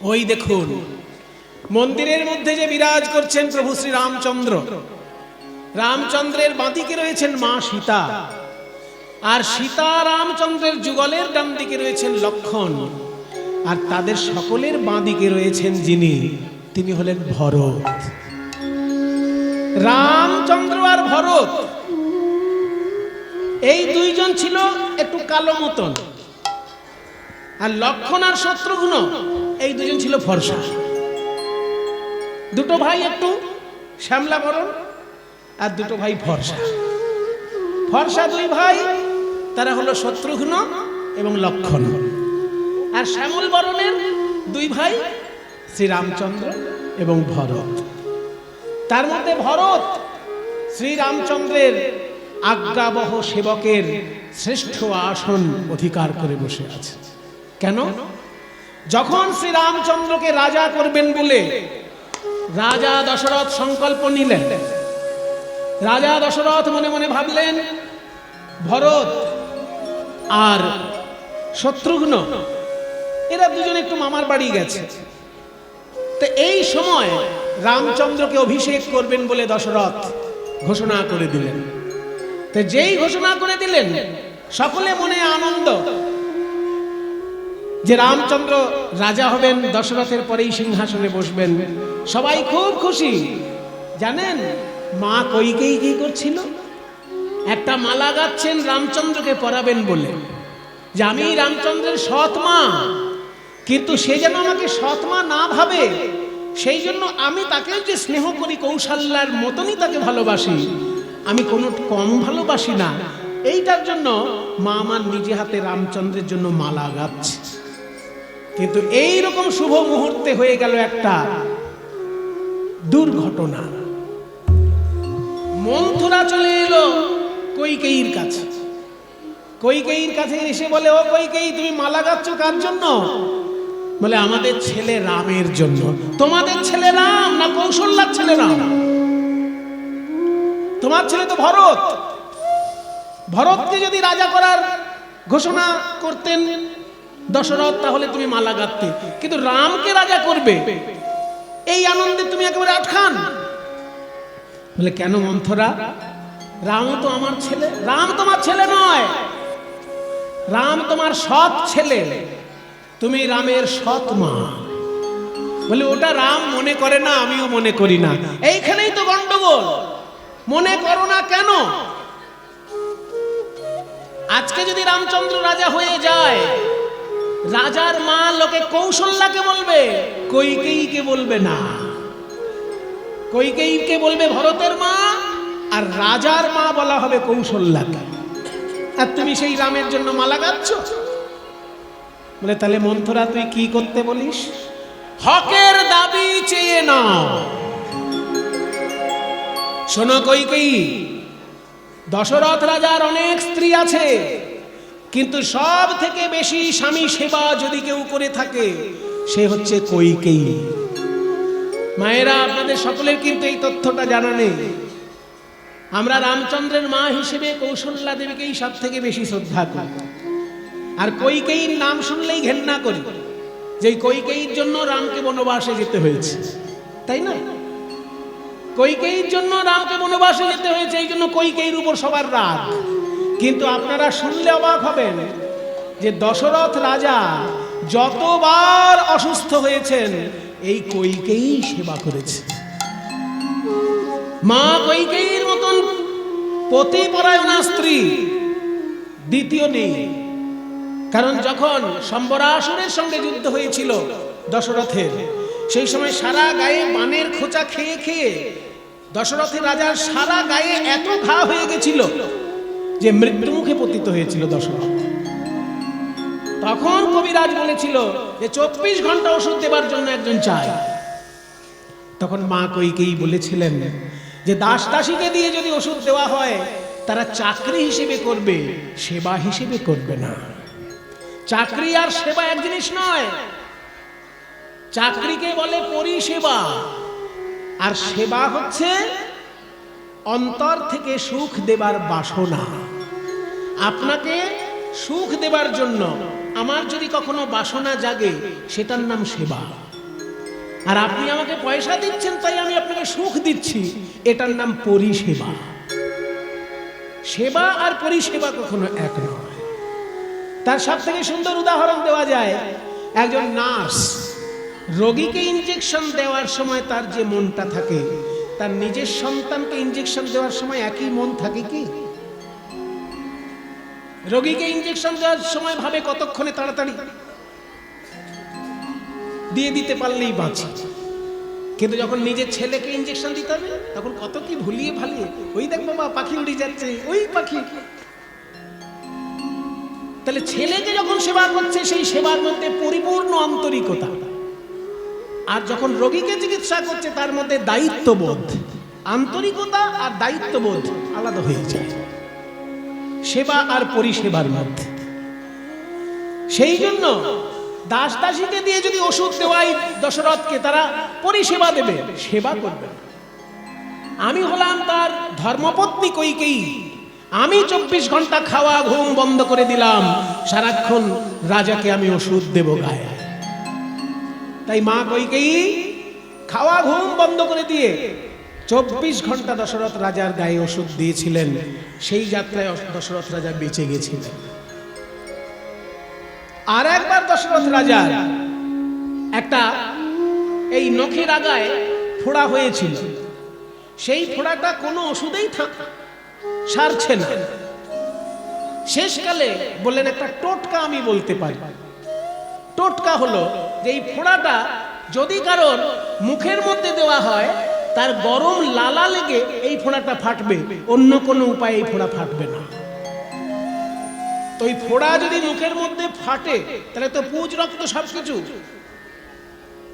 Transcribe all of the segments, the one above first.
ওই দেখুন মন্দিরের মধ্যে যে বিরাজ করছেন প্রভু শ্রী রামচন্দ্র, রামচন্দ্রের বাঁদিকে রয়েছেন মা সীতা, আর সীতা রামচন্দ্রের যুগলের ডান দিকে রয়েছেন লক্ষ্মণ, আর তাদের সকলের বাঁদিকে রয়েছেন যিনি, তিনি হলেন ভরত। রামচন্দ্র আর ভরত এই দুইজন ছিল একটু কালো মতন, আর লক্ষ্মণ আর শত্রুঘ্ন এই দুজন ছিল ফর্সা। দুটো ভাই একটু শ্যামলা বরণ, আর দুটো ভাই ফর্সা। ফর্সা দুই ভাই, তারা হলো শত্রুঘ্ন এবং লক্ষ্মণ। আর শ্যামল বরণের দুই ভাই শ্রীরামচন্দ্র এবং ভরত। তার মধ্যে ভরত শ্রীরামচন্দ্রের আজ্ঞাবহ সেবকের শ্রেষ্ঠ আসন অধিকার করে বসে আছে। কেন? যখন শ্রীরামচন্দ্রকে রাজা করবেন বলে রাজা দশরথ সংকল্প নিলেন, রাজা দশরথ মনে মনে ভাবলেন ভরত আর শত্রুঘ্ন এরা দুজন একটু মামার বাড়ি গেছে, তো এই সময় রামচন্দ্রকে অভিষেক করবেন বলে দশরথ ঘোষণা করে দিলেন। তো যেই ঘোষণা করে দিলেন সকলে মনে আনন্দ যে রামচন্দ্র রাজা হবেন, দশরথের পরেই সিংহাসনে বসবেন, সবাই খুব খুশি। জানেন মা কইকেয়ী কি করছিল? একটা মালা গাচ্ছেন রামচন্দ্রকে পরাবেন বলে, যে আমি রামচন্দ্রের সৎ মা, কিন্তু সে যেন আমাকে সৎ মা না ভাবে, সেই জন্য আমি তাকে যে স্নেহ করি কৌশল্যার মতনই তাকে ভালোবাসি, আমি কোনো কম ভালোবাসি না। এইটার জন্য মা আমার নিজে হাতে রামচন্দ্রের জন্য মালা গাচ্ছে। কিন্তু এই রকম শুভ মুহূর্তে হয়ে গেল একটা দুর্ঘটনা। মন্থরা চলে এলো কইকেয়ীর কাছে। কইকেয়ীর কাছে এসে বলে, ও কইকেয়ী, তুমি মালা গাচ্ছ কার জন্য? বলে আমাদের ছেলে রামের জন্য। তোমাদের ছেলে রাম না কৌশল্যার ছেলে রাম? তোমার ছেলে তো ভরত। ভরতকে যদি রাজা করার ঘোষণা করতেন দশরথ, তাহলে তুমি মালা গাঁথতে, কিন্তু রামকে রাজা করবে এই আনন্দে তুমি একেবারে আটখান। বলে কেন মন্থরা? রাম তো আমার ছেলে। রাম তোমার ছেলে নয়, রাম তোমার সৎ ছেলে, তুমি রামের সৎ মা। বলে ওটা রাম মনে করে না, আমিও মনে করি না। এইখানেই তো গন্ডগোল। মনে করো না কেন? আজকে যদি রামচন্দ্র রাজা হয়ে যায়, রাজার মা লোকে কৌশল্যাকে বলবে, কইকেয়ীকে বলবে না। কইকেয়ীকে বলবে ভরতের মা, আর রাজার মা বলা হবে কৌশল্যাকে। আর তুমি সেই রামের জন্য মালা গাচ্ছ। বলে তাহলে মন্থরা তুই কি করতে বলিস? হকের দাবি চেয়ে নাও। শোনো কইকেয়ী, দশরথ রাজার অনেক স্ত্রী আছে, কিন্তু সব থেকে বেশি স্বামী সেবা যদি কেউ করে থাকে সে হচ্ছে কইকেয়ী। মায়েরা, আপনাদের সকলের কিন্তু এই তথ্যটা জানা নেই। আমরা রামচন্দ্রের মা হিসেবে কৌশল্যা দেবীকেই সব থেকে বেশি শ্রদ্ধা করি, আর কইকেয়ীর নাম শুনলেই ঘেন্না করি, যে কইকেয়ীর জন্য রামকে বনবাসে যেতে হয়েছে, তাই না? কইকেয়ীর জন্য রামকে বনবাসে যেতে হয়েছে, এই জন্য কইকেয়ীর উপর সবার রাগ। কিন্তু আপনারা শুনলে অবাক হবেন যে দশরথ রাজা যতবার অসুস্থ হয়েছেন এই কইকেয়ী সেবা করেছে। মা কইকেয়ীর মতন পতিপরায়ণা স্ত্রী দ্বিতীয় নেই। কারণ যখন সম্বরাসুরের সঙ্গে যুদ্ধ হয়েছিল দশরথের, সেই সময় সারা গায়ে বানের খোঁচা খেয়ে খেয়ে দশরথের রাজার সারা গায়ে এত ঘা হয়ে গেছিল যে মৃত্যুমুখে পতিত হয়েছিল দশরথ। তখন কবিরাজ বলেছিল যে 24 ঘন্টা ওষুধ দেবার জন্য একজন চাই। তখন মা কইকেয়ী বলেছিলেন যে দাস দাসীকে দিয়ে যদি ওষুধ দেওয়া হয় তারা চাকরি হিসেবে করবে, সেবা হিসেবে করবে না। চাকরি আর সেবা এক জিনিস নয়। চাকরিকে বলে পরিষেবা, আর সেবা হচ্ছে অন্তর থেকে সুখ দেবার বাসনা। আপনাকে সুখ দেবার জন্য আমার যদি কখনো বাসনা জাগে, সেটার নাম সেবা। আর আপনি আমাকে পয়সা দিচ্ছেন তাই আমি আপনাকে সুখ দিচ্ছি, এটার নাম পরিষেবা। সেবা আর পরিষেবা কখনো এক নয়। তার সব থেকে সুন্দর উদাহরণ দেওয়া যায়, একজন নার্স রোগীকে ইনজেকশন দেওয়ার সময় তার যে মনটা থাকে, তার নিজের সন্তানকে ইনজেকশন দেওয়ার সময় একই মন থাকে কি? রোগীকে ইনজেকশন দেওয়ার সময় ভাবে কতক্ষণে তাড়াতাড়ি দিয়ে দিতে পারলেই বাঁচি, কিন্তু যখন নিজের ছেলেকে ইনজেকশন দিতে হবে তখন কত কি ভুলিয়ে ভালিয়ে, ওই দেখ বাবা পাখি উড়ে যাচ্ছে, ওই পাখি। তাহলে ছেলেকে যখন সেবা করছে সেই সেবার মধ্যে পরিপূর্ণ আন্তরিকতা, আর যখন রোগীকে চিকিৎসা করছে তার মধ্যে দায়িত্ববোধ। আন্তরিকতা আর দায়িত্ববোধ আলাদা হয়ে যায় সেবা আর পরিষেবার মধ্যে। সেই জন্য দাস দাসীকে দিয়ে যদি ওষুধ দেওয়াই দশরথকে, তারা পরিষেবা দেবে, সেবা করবে। আমি হলাম তার ধর্মপত্নী কইকেয়ী, আমি 24 ঘন্টা খাওয়া ঘুম বন্ধ করে দিলাম, সারাক্ষণ রাজাকে আমি ওষুধ দেব গায়ে। তাই মা কইকেয়ী খাওয়া ঘুম বন্ধ করে দিয়ে 24 ঘন্টা দশরথ রাজার গায়ে ওষুধ দিয়েছিলেন। সেই যাত্রায় দশরথ রাজা বেঁচে গেছিলেন। আর একবার দশরথ রাজার একটা এই নখের আগায় ফোড়া হয়েছিল, সেই ফোড়াটা কোনো ওষুধেই সারছে না। শেষকালে বললেন একটা টোটকা আমি বলতে পারি। টোটকা হলো যে এই ফোড়াটা যদি কারোর মুখের মধ্যে দেওয়া হয় তার গরম লালা লেগে এই ফোড়াটা ফাটবে, অন্য কোনো উপায়ে এই ফোড়া ফাটবে না। তো এই ফোড়া যদি মুখের মধ্যে ফাটে তাহলে তো পুজ রক্ত সবকিছু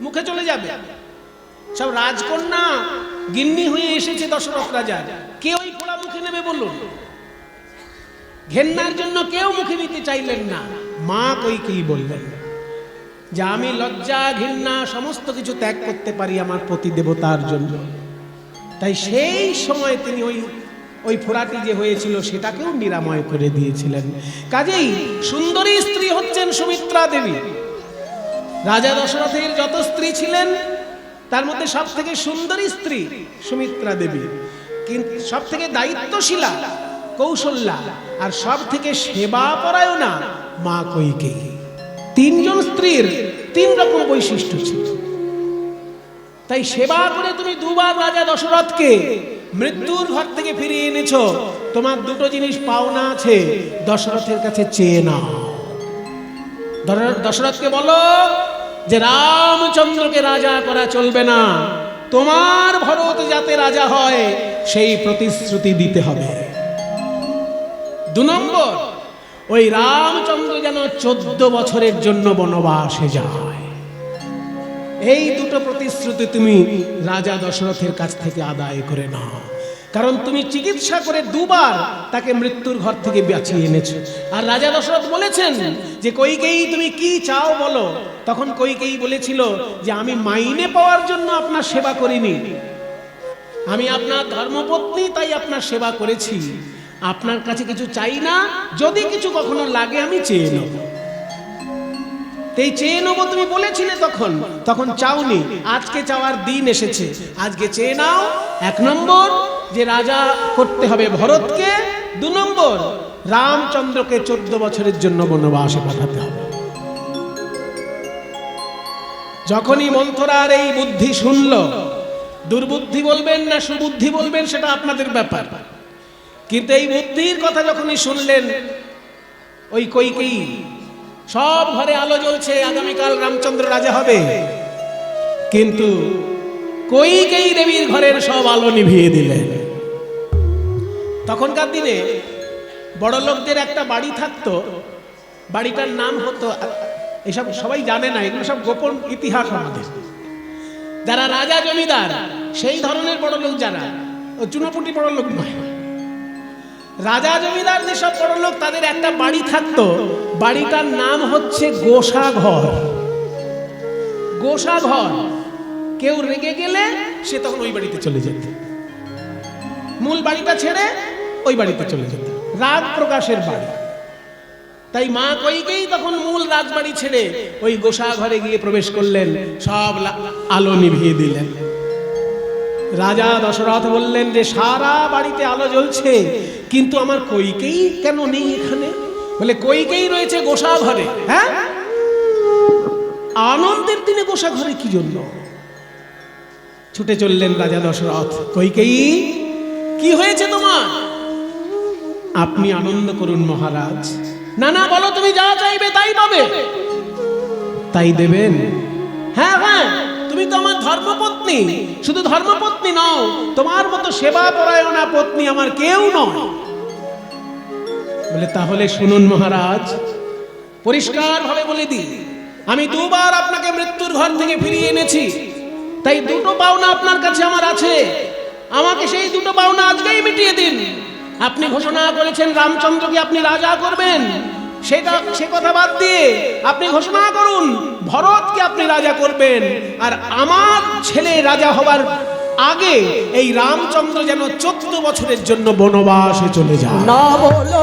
মুখে চলে যাবে। সব রাজকন্যা গিন্নি হয়ে এসেছে দশরথ রাজা, কেউ ওই ফোড়া মুখে নেবে বলুন? ঘেন্নার জন্য কেউ মুখে নিতে চাইলেন না। মা কইকেয়ী বললেন যে আমি লজ্জা ঘৃণা সমস্ত কিছু ত্যাগ করতে পারি আমার পতি দেবতার জন্য। তাই সেই সময় তিনি ওই ফোড়াটি যে হয়েছিল সেটাকেও নিরাময় করে দিয়েছিলেন। কাজেই সুন্দরী স্ত্রী হচ্ছেন সুমিত্রা দেবী। রাজা দশরথের যত স্ত্রী ছিলেন তার মধ্যে সব থেকে সুন্দরী স্ত্রী সুমিত্রা দেবী, কিন্তু সব থেকে দায়িত্বশীলা কৌশল্যা, আর সব থেকে সেবা পরায়ণা মা কইকেয়ী। তিনজন স্ত্রীর তিন রকম বৈশিষ্ট্য ছিল। তাই সেবা করে তুমি দুবার রাজা দশরথকে মৃত্যুর ঘর থেকে ফিরিয়ে এনেছো। তোমার দুটো জিনিস পাওনা আছে, দশরথের কাছে চেয়ে নাও। দশরথকে বলো যে রামচন্দ্রকে রাজা করা চলবে না, তোমার ভরত যাতে রাজা হয় সেই প্রতিশ্রুতি দিতে হবে। 2 নম্বর, ওই রামচন্দ্র যেন 14 বছরের জন্য বনবাসে যায়। এই দুটো প্রতিশ্রুতি তুমি রাজা দশরথের কাছ থেকে আদায় করে নাও, কারণ তুমি চিকিৎসা করে দুবার তাকে মৃত্যুর ঘর থেকে বাঁচিয়ে এনেছো। আর রাজা দশরথ বলেছেন যে কইকেয়ী তুমি কি চাও বলো। তখন কইকেয়ী বলেছিল যে আমি মাইনে পাওয়ার জন্য আপনার সেবা করিনি, আমি আপনার ধর্মপত্নী তাই আপনার সেবা করেছি। আপনার কাছে কিছু চাই না, যদি কিছু কখনো লাগে আমি চেয়ে নেব। এই চেয়ে নেবো তুমি বলেছিলে তখন চাওনি, আজকে চাওয়ার দিন এসেছে, আজকে চেয়ে নাও। 1 নম্বর যে রাজা করতে হবে ভরতকে, 2 নম্বর রামচন্দ্রকে 14 বছরের জন্য বনবাসে পাঠাতে হবে। যখনই মন্থরার এই বুদ্ধি শুনল, দুর্বুদ্ধি বলবেন না সুবুদ্ধি বলবেন সেটা আপনাদের ব্যাপার, কিন্তু এই বুদ্ধির কথা যখনই শুনলেন ওই কইকেয়ী, সব ঘরে আলো জ্বলছে, আগামীকাল রামচন্দ্র রাজা হবে, কিন্তু কইকেয়ী দেবীর ঘরের সব আলো নিভিয়ে দিলেন। তখনকার দিনে বড় লোকদের একটা বাড়ি থাকতো, বাড়িটার নাম হতো, এসব সবাই জানে না, এগুলো সব গোপন ইতিহাস আমাদের। যারা রাজা জমিদার সেই ধরনের বড় লোক, যারা চুনোপুটি বড় লোক নয়, রাজা জমিদার যেসব বড় লোক তাদের একটা বাড়ি থাকতো, বাড়িটার নাম হচ্ছে গোসাঘর। গোসাঘর, কেউ রেগে গেলে সে তখন ওই বাড়িতে চলে যেত, মূল বাড়িটা ছেড়ে ওই বাড়িতে চলে যেত, রাগ প্রকাশের বাড়ি। তাই মা কইকেই তখন মূল রাজবাড়ি ছেড়ে ওই গোসা ঘরে গিয়ে প্রবেশ করলেন, সব আলো নিভিয়ে দিলেন। রাজা দশরথ বললেন যে সারা বাড়িতে আলো জ্বলছে, কিন্তু আমার কইকেই কেন নেই এখানে? বলে কইকেই রয়েছে গোসা ঘরে। হ্যাঁ, আনন্দের দিনে গোসা ঘরে কি জন্য? ছুটে চললেন রাজা দশরথ, কইকেই কি হয়েছে তোমার? আপনি আনন্দ করুন মহারাজ। না না, বলো, তুমি যা চাইবে তাই পাবে। তাই দেবেন? হ্যাঁ হ্যাঁ, তুমি তো আমার ধর্মপত্নী। শুধু ধর্মপত্নী নও, তোমার মতো সেবা পরায়ণা পত্নী আমার কেউ নয়। বলে তাহলে শুনুন মহারাজ, পরিষ্কার ভাবে বলে দিই, আমি দুবার আপনাকে মৃত্যুর ঘর থেকে ফিরিয়ে এনেছি, তাই দুটো পাওনা আপনার কাছে আমার আছে। আমাকে সেই দুটো পাওনা আজকেই মিটিয়ে দিন। আপনি ঘোষণা করেছেন রামচন্দ্রকে আপনি রাজা করবেন, সে কথা বাদ দিয়ে আপনি ঘোষণা করুন ভরতকে আপনি রাজা করবেন, আর আমার ছেলে রাজা হবার আগে এই রামচন্দ্র যেন 14 বছরের জন্য বনবাসে চলে যায়। না বলো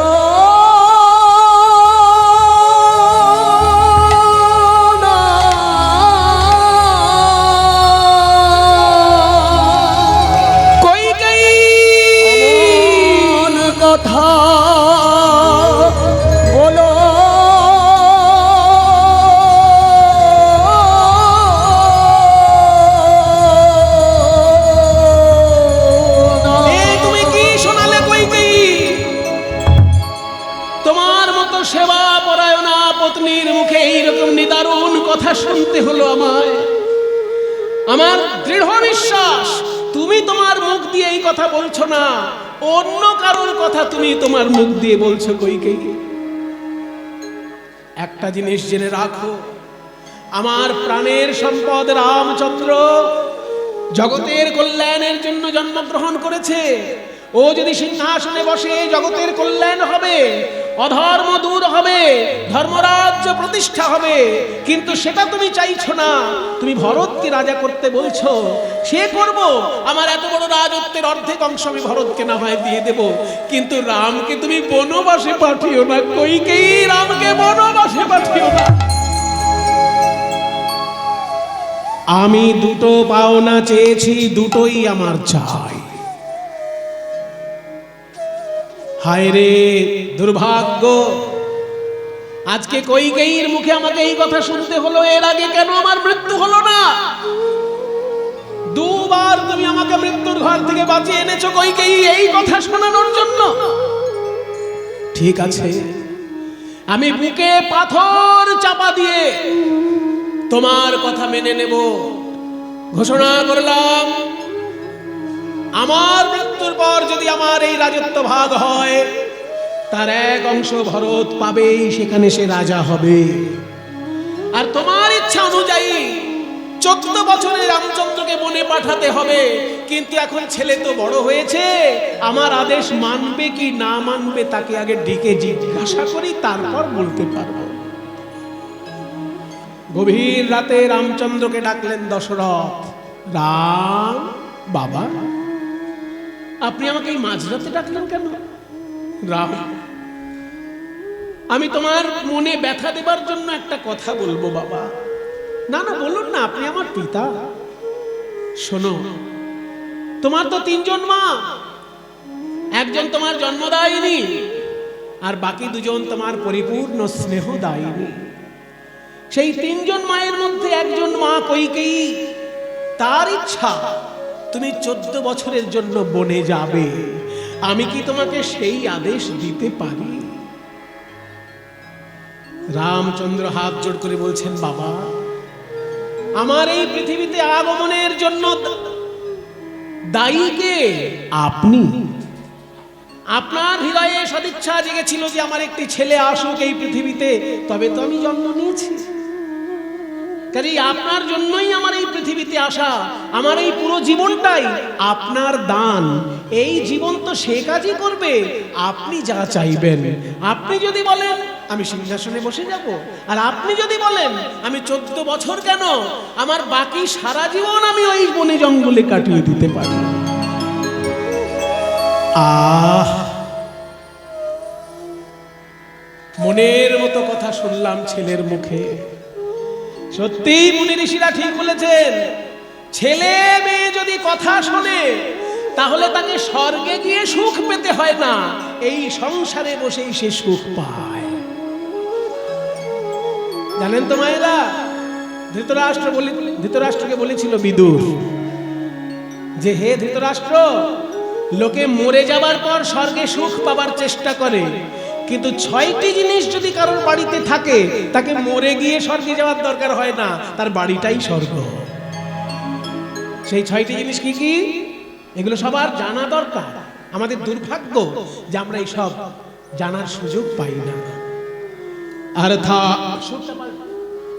শুনতে হলো আমায়। আমার দৃঢ় বিশ্বাস তুমি তোমার মুখ দিয়ে এই কথা বলছো না, অন্য কারোর কথা তুমি তোমার মুখ দিয়ে বলছো কইকেয়ী। একটা জিনিস জেনে রাখো, আমার প্রাণের সম্পদ রামচন্দ্র জগতের কল্যাণের জন্য জন্মগ্রহণ করেছে। ও যদি সিংহাসনে বসে জগতের কল্যাণ হবে, অধর্ম দূর হবে, ধর্মরাজ্য প্রতিষ্ঠা হবে, কিন্তু সেটা তুমি চাইছো না। তুমি ভরতকে রাজা করতে বলছো, সে করব, আমার এত বড় রাজত্বের অর্ধেক অংশ আমি ভরতকে না হয় দিয়ে দেব, কিন্তু রামকে তুমি বনবাসে পাঠিও না কইকেয়ী, রামকে বনবাসে পাঠিও না। আমি দুটো পাওনা চেয়েছি, দুটোই আমার চাই। হায় রে দুর্ভাগ্য, আজকে কইকেয়ীর মুখে আমাকে এই কথা শুনতে হলো। এর আগে কেন আমার মৃত্যু হলো না? দুবার তুমি আমাকে মৃত্যুর ঘর থেকে বাঁচিয়ে এনেছো কইকেয়ী এই কথা শোনানোর জন্য। ঠিক আছে, আমি বুকে পাথর চাপা দিয়ে তোমার কথা মেনে নেব। ঘোষণা করলাম, আমার মৃত্যুর পর যদি আমার এই রাজত্ব ভাগ হয়, তার এক অংশ ভরত পাবেই, সেখানে সে রাজা হবে। আর তোমার ইচ্ছা অনুযায়ী 14 বছরে রামচন্দ্রকে বনে পাঠাতে হবে, কিন্তু এখন ছেলে তো বড় হয়েছে, আমার আদেশ মানবে কি না মানবে তাকে আগে ডেকে জিজ্ঞাসা করি, তারপর বলতে পারবো। গভীর রাতে রামচন্দ্রকে ডাকলেন দশরথ। রাম বাবা, আপনি আমাকে এই মাঝরাতে ডাকলেন কেন? রাম, আমি তোমার মনে ব্যথা দেবার জন্য একটা কথা বলবো বাবা। না না, বলুন না, আপনি আমার পিতা। শোনো, তোমার তো 3 জন মা, একজন তোমার জন্মদায়িনী, আর বাকি 2 জন তোমার পরিপূর্ণ স্নেহদায়িনী। সেই 3 জন মায়ের মধ্যে একজন মা কইকেয়ী, তার ইচ্ছা তুমি 14 বছরের জন্য বনে যাবে। আমি কি তোমাকে সেই আদেশ দিতে পারি? রামচন্দ্র হাত জোড় করে বলছেন, বাবা, আমার এই পৃথিবীতে আগমনের জন্য দায়ী কে? আপনি। আপনার হৃদয়ে সদিচ্ছা জেগেছিল যে আমার একটি ছেলে আসুক এই পৃথিবীতে, তবে তো আমি জন্ম নিয়েছি। কাজেই আপনার জন্যই আমার এই পৃথিবীতে আসা, আমার এই পুরো জীবনটাই আপনার দান। এই জীবন তো সে কাজই করবে আপনি যা চাইবেন। আপনি যদি বলেন আমি সিংহাসনে বসে যাব, আর আপনি যদি বলেন আমি 14 বছর কেন, আমার বাকি সারা জীবন আমি ওই বনে জঙ্গলে কাটিয়ে দিতে পারি। মনের মতো কথা শুনলাম ছেলের মুখে। সত্যিই মুনি ঋষিরা ঠিক বলেছেন, ছেলে মেয়ে যদি কথা শোনে তাহলে তাকে স্বর্গে গিয়ে সুখ পেতে হয় না, এই সংসারে বসেই সে সুখ পায়। জানেন তো মায়েরা, ধৃতরাষ্ট্রকে বলেছিল বিদুর যে, হে ধৃতরাষ্ট্র, লোকে মরে যাবার পর স্বর্গে সুখ পাবার চেষ্টা করে, কিন্তু 6টি জিনিস যদি কারোর বাড়িতে থাকে তাকে মরে গিয়ে স্বর্গে যাওয়ার দরকার হয় না, তার বাড়িটাই স্বর্গ। সেই 6টি জিনিস কি কি? এগুলো সবার জানা দরকার। আমাদের দুর্ভাগ্য যে আমরা এইসব জানার সুযোগ পাই না।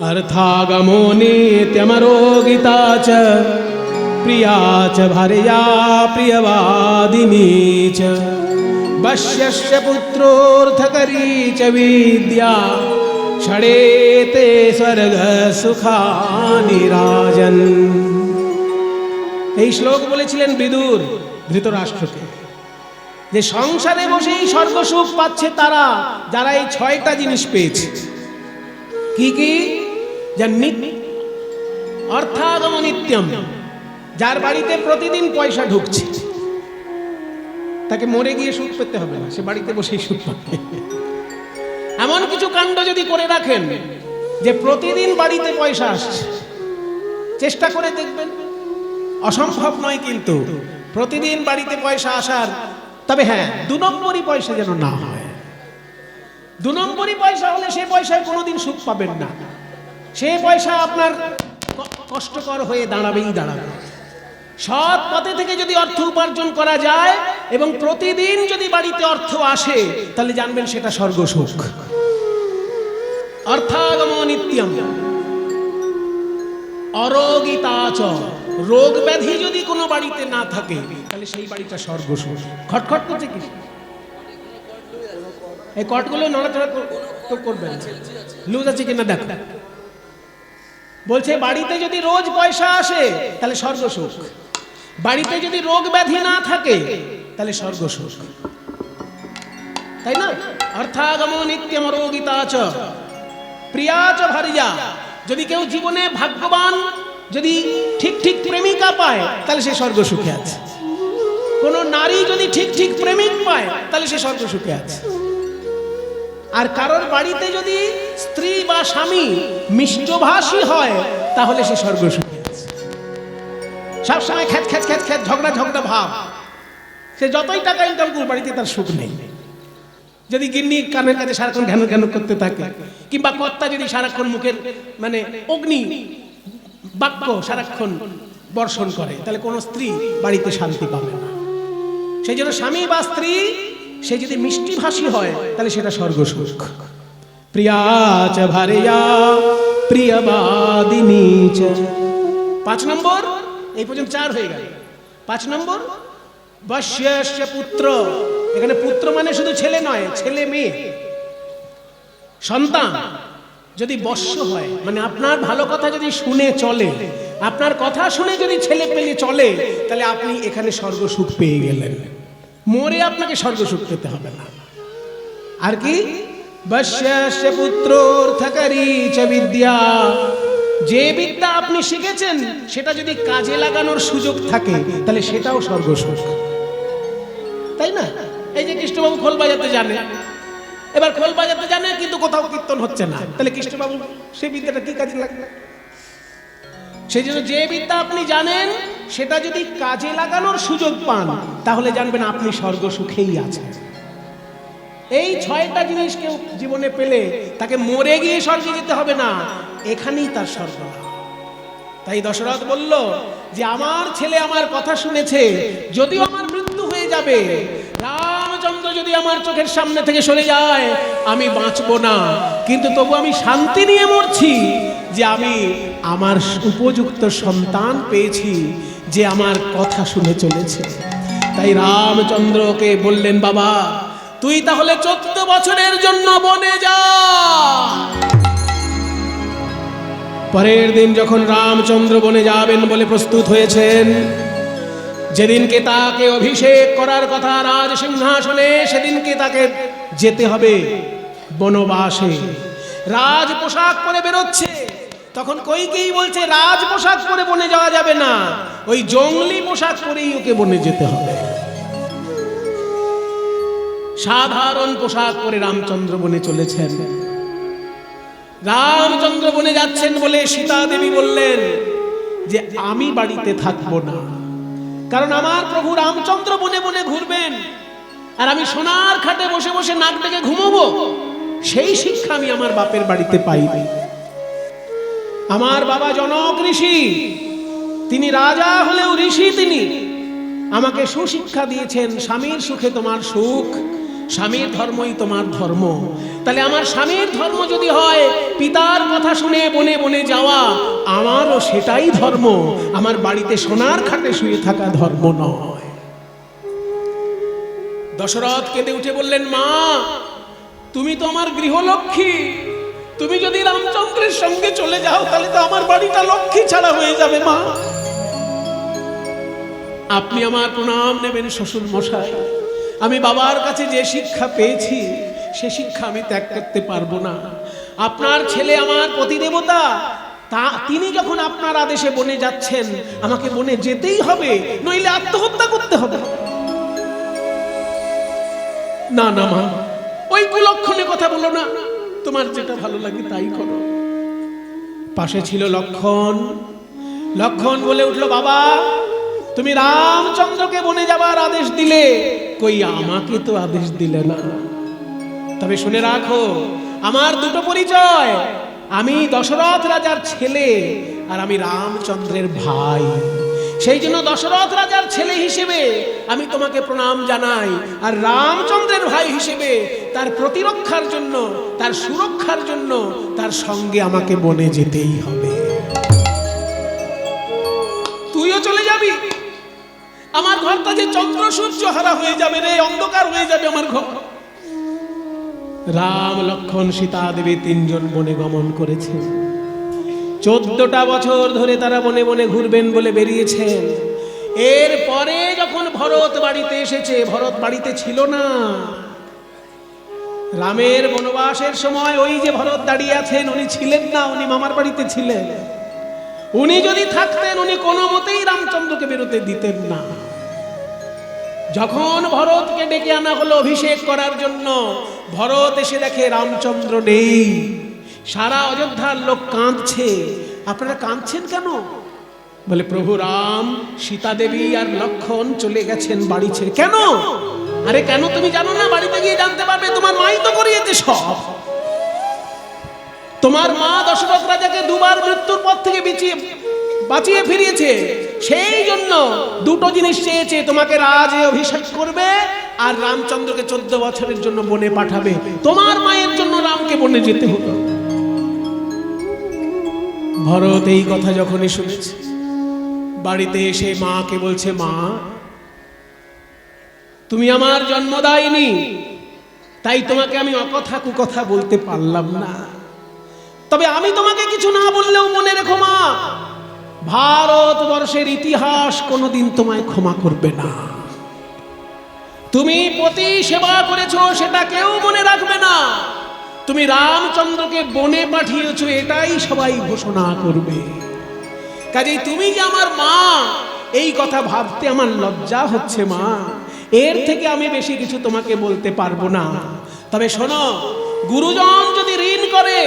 अर्थागमो नित्यमरोगिता च प्रिया च भार्या प्रियवादिनी च वश्यस्य पुत्रोऽर्थकरी च विद्या षडेते स्वर्ग सुखानि राजन। এই শ্লোক বলেছিলেন বিদুর ধৃতরাষ্ট্রকে, যে সংসারে বসেই স্বর্গ সুখ পাচ্ছে তারা যারা এই 6টা জিনিস পেয়েছে। কি কি? অর্থাগম নিত্যম, যার বাড়িতে প্রতিদিন পয়সা ঢুকছে, তাকে মরে গিয়ে সুখ পেতে হবে না, সে বাড়িতে বসেই সুখ পাবে। এমন কিছু কাণ্ড যদি করে রাখেন যে প্রতিদিন বাড়িতে পয়সা আসছে, চেষ্টা করে দেখবেন, অসম্ভব নয় কিন্তু প্রতিদিন বাড়িতে পয়সা আসার। তবে হ্যাঁ, 2 নম্বরই পয়সা যেন না হয়। 2 নম্বরই পয়সা হলে সে পয়সায় কোনোদিন সুখ পাবেন না, সে পয়সা আপনার কষ্টকর হয়ে দাঁড়াবেই দাঁড়াবে। সৎ পথে থেকে যদি অর্থ উপার্জন করা যায় এবং প্রতিদিন যদি বাড়িতে অর্থ আসে, তাহলে জানবেন সেটা স্বর্গ সুখ। অর্থাগম নিত্যম অরোগিতাচ, রোগ ব্যাধি যদি কোনো বাড়িতে না থাকে তাহলে সেই বাড়িটা স্বর্গ সুখ। খটখট করছে কি? এই কটগুলো নড়াচড়া করবেন, লুজ আছে কিনা দেখ। বলছে বাড়িতে যদি রোজ পয়সা আসে তাহলে স্বর্গ সুখ, বাড়িতে যদি রোগ ব্যাধি না থাকে তাহলে স্বর্গ সুখ, তাই না? অর্থাগম নিত্যম রোগিতাচ প্রিয়াচ ভার্যা, যদি কেউ জীবনে ভাগ্যবান, যদি ঠিক ঠিক প্রেমিকা পায় তাহলে সে স্বর্গ সুখে আছে। কোন নারী যদি ঠিক ঠিক প্রেমিক পায় তাহলে সে স্বর্গ সুখে আছে। আর কারোর বাড়িতে যদি স্ত্রী বা স্বামী মিষ্টভাষী হয় তাহলে সে স্বর্গ সুখে আছে। সবসময় খ্যাচ খ্যাচ খ্যাচ খ্যাচ ঝগড়া ঝগড়া ভাব, সে যতই টাকা ইনকাম করুক বাড়িতে তার সুখ নেই। যদি গিন্নি কানের কাছে সারাক্ষণ ঘ্যান ঘ্যান করতে থাকে, কিংবা কর্তা যদি সারাক্ষণ মুখের মানে অগ্নি বাক্য সারাক্ষণ বর্ষণ করে, তাহলে কোনো স্ত্রী বাড়িতে শান্তি পাবে না। সেই জন্য স্বামী বা স্ত্রী সে যদি মিষ্টিভাষী হয় তাহলে সেটা স্বর্গ সুখ। প্রিয়াচ ভার্যা প্রিয়বাদিনী চ। 5 নম্বর, এই পর্যন্ত 4 হয়ে গেল। 5 নম্বর বশ্যস্য পুত্র। এখানে পুত্র মানে শুধু ছেলে নয়, ছেলে মেয়ে সন্তান যদি বশ্য হয়, মানে আপনার ভালো কথা যদি শুনে চলে, আপনার কথা শুনে যদি ছেলে পেলে চলে, তাহলে আপনি এখানে স্বর্গ সুখ পেয়ে গেলেন, মরে আপনাকে স্বর্গ সুখ পেতে হবে না। আর কি? বশ্যস্য পুত্রোর্থকরী চ বিদ্যা, যে বিদ্যা আপনি শিখেছেন সেটা যদি কাজে লাগানোর সুযোগ থাকে তাহলে সেটাও স্বর্গ সুখ, তাই না? এই যে কৃষ্ণবাবু খোল বাজাতে জানে, এবার খোল বাজাতে জানে কিন্তু কোথাও কীর্তন হচ্ছে না, তাহলে কৃষ্ণবাবু সেই বিদ্যাটা কি কাজে লাগবে? সেই জন্য যে বিদ্যা আপনি জানেন সেটা যদি কাজে লাগানোর সুযোগ পান তাহলে জানবেন আপনি স্বর্গ সুখেই আছেন। এই 6টা জিনিস কেউ জীবনে পেলে তাকে মরে গিয়ে স্বর্গে যেতে হবে না, এখানেই তার স্বর্গ। তাই দশরথ বলল যে আমার ছেলে আমার কথা শুনেছে, যদিও আমার মৃত্যু হয়ে যাবে, রামচন্দ্র যদি আমার চোখের সামনে থেকে সরে যায় আমি বাঁচবো না, কিন্তু তবু আমি শান্তি নিয়ে মরছি যে আমি আমার উপযুক্ত সন্তান পেয়েছি যে আমার কথা শুনে চলেছে। তাই রামচন্দ্রকে বললেন, বাবা তুই তাহলে 14 বছরের জন্য বনে যা। পরের দিন যখন রামচন্দ্র বনে যাবেন বলে প্রস্তুত হয়েছেন, যেদিনকে তাকে অভিষেক করার কথা রাজ সিংহাসনে, সেদিনকে তাকে যেতে হবে বনবাসে রাজ পোশাক পরে বেরোচ্ছে। তখন কইকেয়ী বলছে রাজ পোশাক পরে বনে যাওয়া যাবে না, ওই জঙ্গলি পোশাক পরেই ওকে বনে যেতে হবে। সাধারণ পোশাক পরে রামচন্দ্র বনে চলেছেন। রামচন্দ্র বনে যাচ্ছেন বলে সীতা দেবী বললেন যে আমি বাড়িতে থাকবো না, কারণ আমার প্রভু রামচন্দ্র বনে বনে ঘুরবেন আর আমি সোনার খাটে বসে বসে নাক ডেকে ঘুমোবো, সেই শিক্ষা আমি আমার বাপের বাড়িতে পাইনি। আমার বাবা জনক ঋষি, তিনি রাজা হলেও ঋষি, তিনি আমাকে সুশিক্ষা দিয়েছেন, স্বামীর সুখে তোমার সুখ, স্বামীর ধর্মই তোমার ধর্ম। তাহলে আমার স্বামীর ধর্ম যদি হয় পিতার কথা শুনে বনে বনে যাওয়া, আমারও সেটাই ধর্ম, আমার বাড়িতে সোনার খাটে শুয়ে থাকা ধর্ম নয়। দশরথ কেঁদে উঠে বললেন, মা তুমি তো আমার গৃহলক্ষ্মী, তুমি যদি রামচন্দ্রের সঙ্গে চলে যাও তাহলে তো আমার বাড়িটা লক্ষ্মী ছাড়া হয়ে যাবে। মা আপনি আমার প্রণাম নেবেন শ্বশুর মশাই, আমি বাবার কাছে যে শিক্ষা পেয়েছি সে শিক্ষা আমি ত্যাগ করতে পারবো না। আপনার ছেলে আমার প্রতিদেবতা, তিনি যখন আপনার আদেশে বনে যাচ্ছেন আমাকে বনে যেতেই হবে, নইলে আত্মহত্যা করতে হবে। না না মা, ওই কুলক্ষণে কথা বলো না, তোমার যেটা ভালো লাগে তাই করো। পাশে ছিল লক্ষণ। লক্ষণ বলে উঠলো, বাবা তুমি রামচন্দ্রকে বনে যাবার আদেশ দিলে, কই আমাকে তো আদেশ দিলে না। তবে শুনে রাখো, আমার দুটো পরিচয়, আমি দশরথ রাজার ছেলে আর আমি রামচন্দ্রের ভাই। সেই জন্য দশরথ রাজার ছেলে হিসেবে আমি তোমাকে প্রণাম জানাই, আর রামচন্দ্রের ভাই হিসেবে তার প্রতিরক্ষার জন্য, তার সুরক্ষার জন্য তার সঙ্গে আমাকে বনে যেতেই হবে। তুইও চলে যাবি, আমার ঘরটা যে চন্দ্র সূর্য হারা হয়ে যাবে রে, অন্ধকার হয়ে যাবে আমার ঘর। রাম লক্ষণ সীতা দেবী তিনজন বনে গমন করেছে। 14টা বছর ধরে তারা বনে বনে ঘুরবেন বলে বেরিয়েছেন। এরপরে যখন ভরত বাড়িতে এসেছে, ভরত বাড়িতে ছিল না। রামের বনবাসের সময় ওই যে ভরত দাঁড়িয়ে আছেন, উনি ছিলেন না, উনি মামার বাড়িতে ছিলেন। উনি যদি থাকতেন উনি কোনো মতেই রামচন্দ্রকে বেরোতে দিতেন না। যখন ভরতকে ডেকে আনা হলো অভিষেক করার জন্য, ভরত এসে দেখে রামচন্দ্র নেই। সারা অযোধ্যার লোক কাঁদছে। আপনারা কাঁদছেন কেন? বলে প্রভু রাম, সীতা দেবী আর লক্ষণ চলে গেছেন বাড়ি ছেড়ে। কেন? আরে কেন তুমি জানো না? বাড়িতে গিয়ে জানতে পারবে, তোমার মাই তো করিয়েছে সব। তোমার মা দশরথ রাজাকে দুবার মৃত্যুর পথ থেকে বাঁচিয়ে ফিরিয়েছে। সেই জন্য দুটো জিনিস চেয়েছে, তোমাকে রাজে অভিষেক করবে আর রামচন্দ্রকে 14 বছরের জন্য বনে পাঠাবে। তোমার মায়ের জন্য রামকে বনে যেতে হলো। ভরত এই কথা যখনই শুনেছে, বাড়িতে এসে মাকে বলছে, মা তুমি আমার জন্ম দাওনি, তাই তোমাকে আমি অকথা কুকথা বলতে পারলাম না। তবে আমি তোমাকে কিছু না বললেও মনে রেখো মা, ভারতবর্ষের ইতিহাস কোনোদিন তোমায় ক্ষমা করবে না। তুমি পতি সেবা করেছো সেটা কেউ মনে রাখবে না। তুমি রামচন্দ্রকে বনে পাঠিয়েছো এটাই সবাই ঘোষণা করবে। কাজেই তুমি যে আমার মা, এই কথা ভাবতে আমার লজ্জা হচ্ছে মা। এর থেকে আমি বেশি কিছু তোমাকে বলতে পারবো না। তবে শোনো, গুরুজন যদি ঋণ করে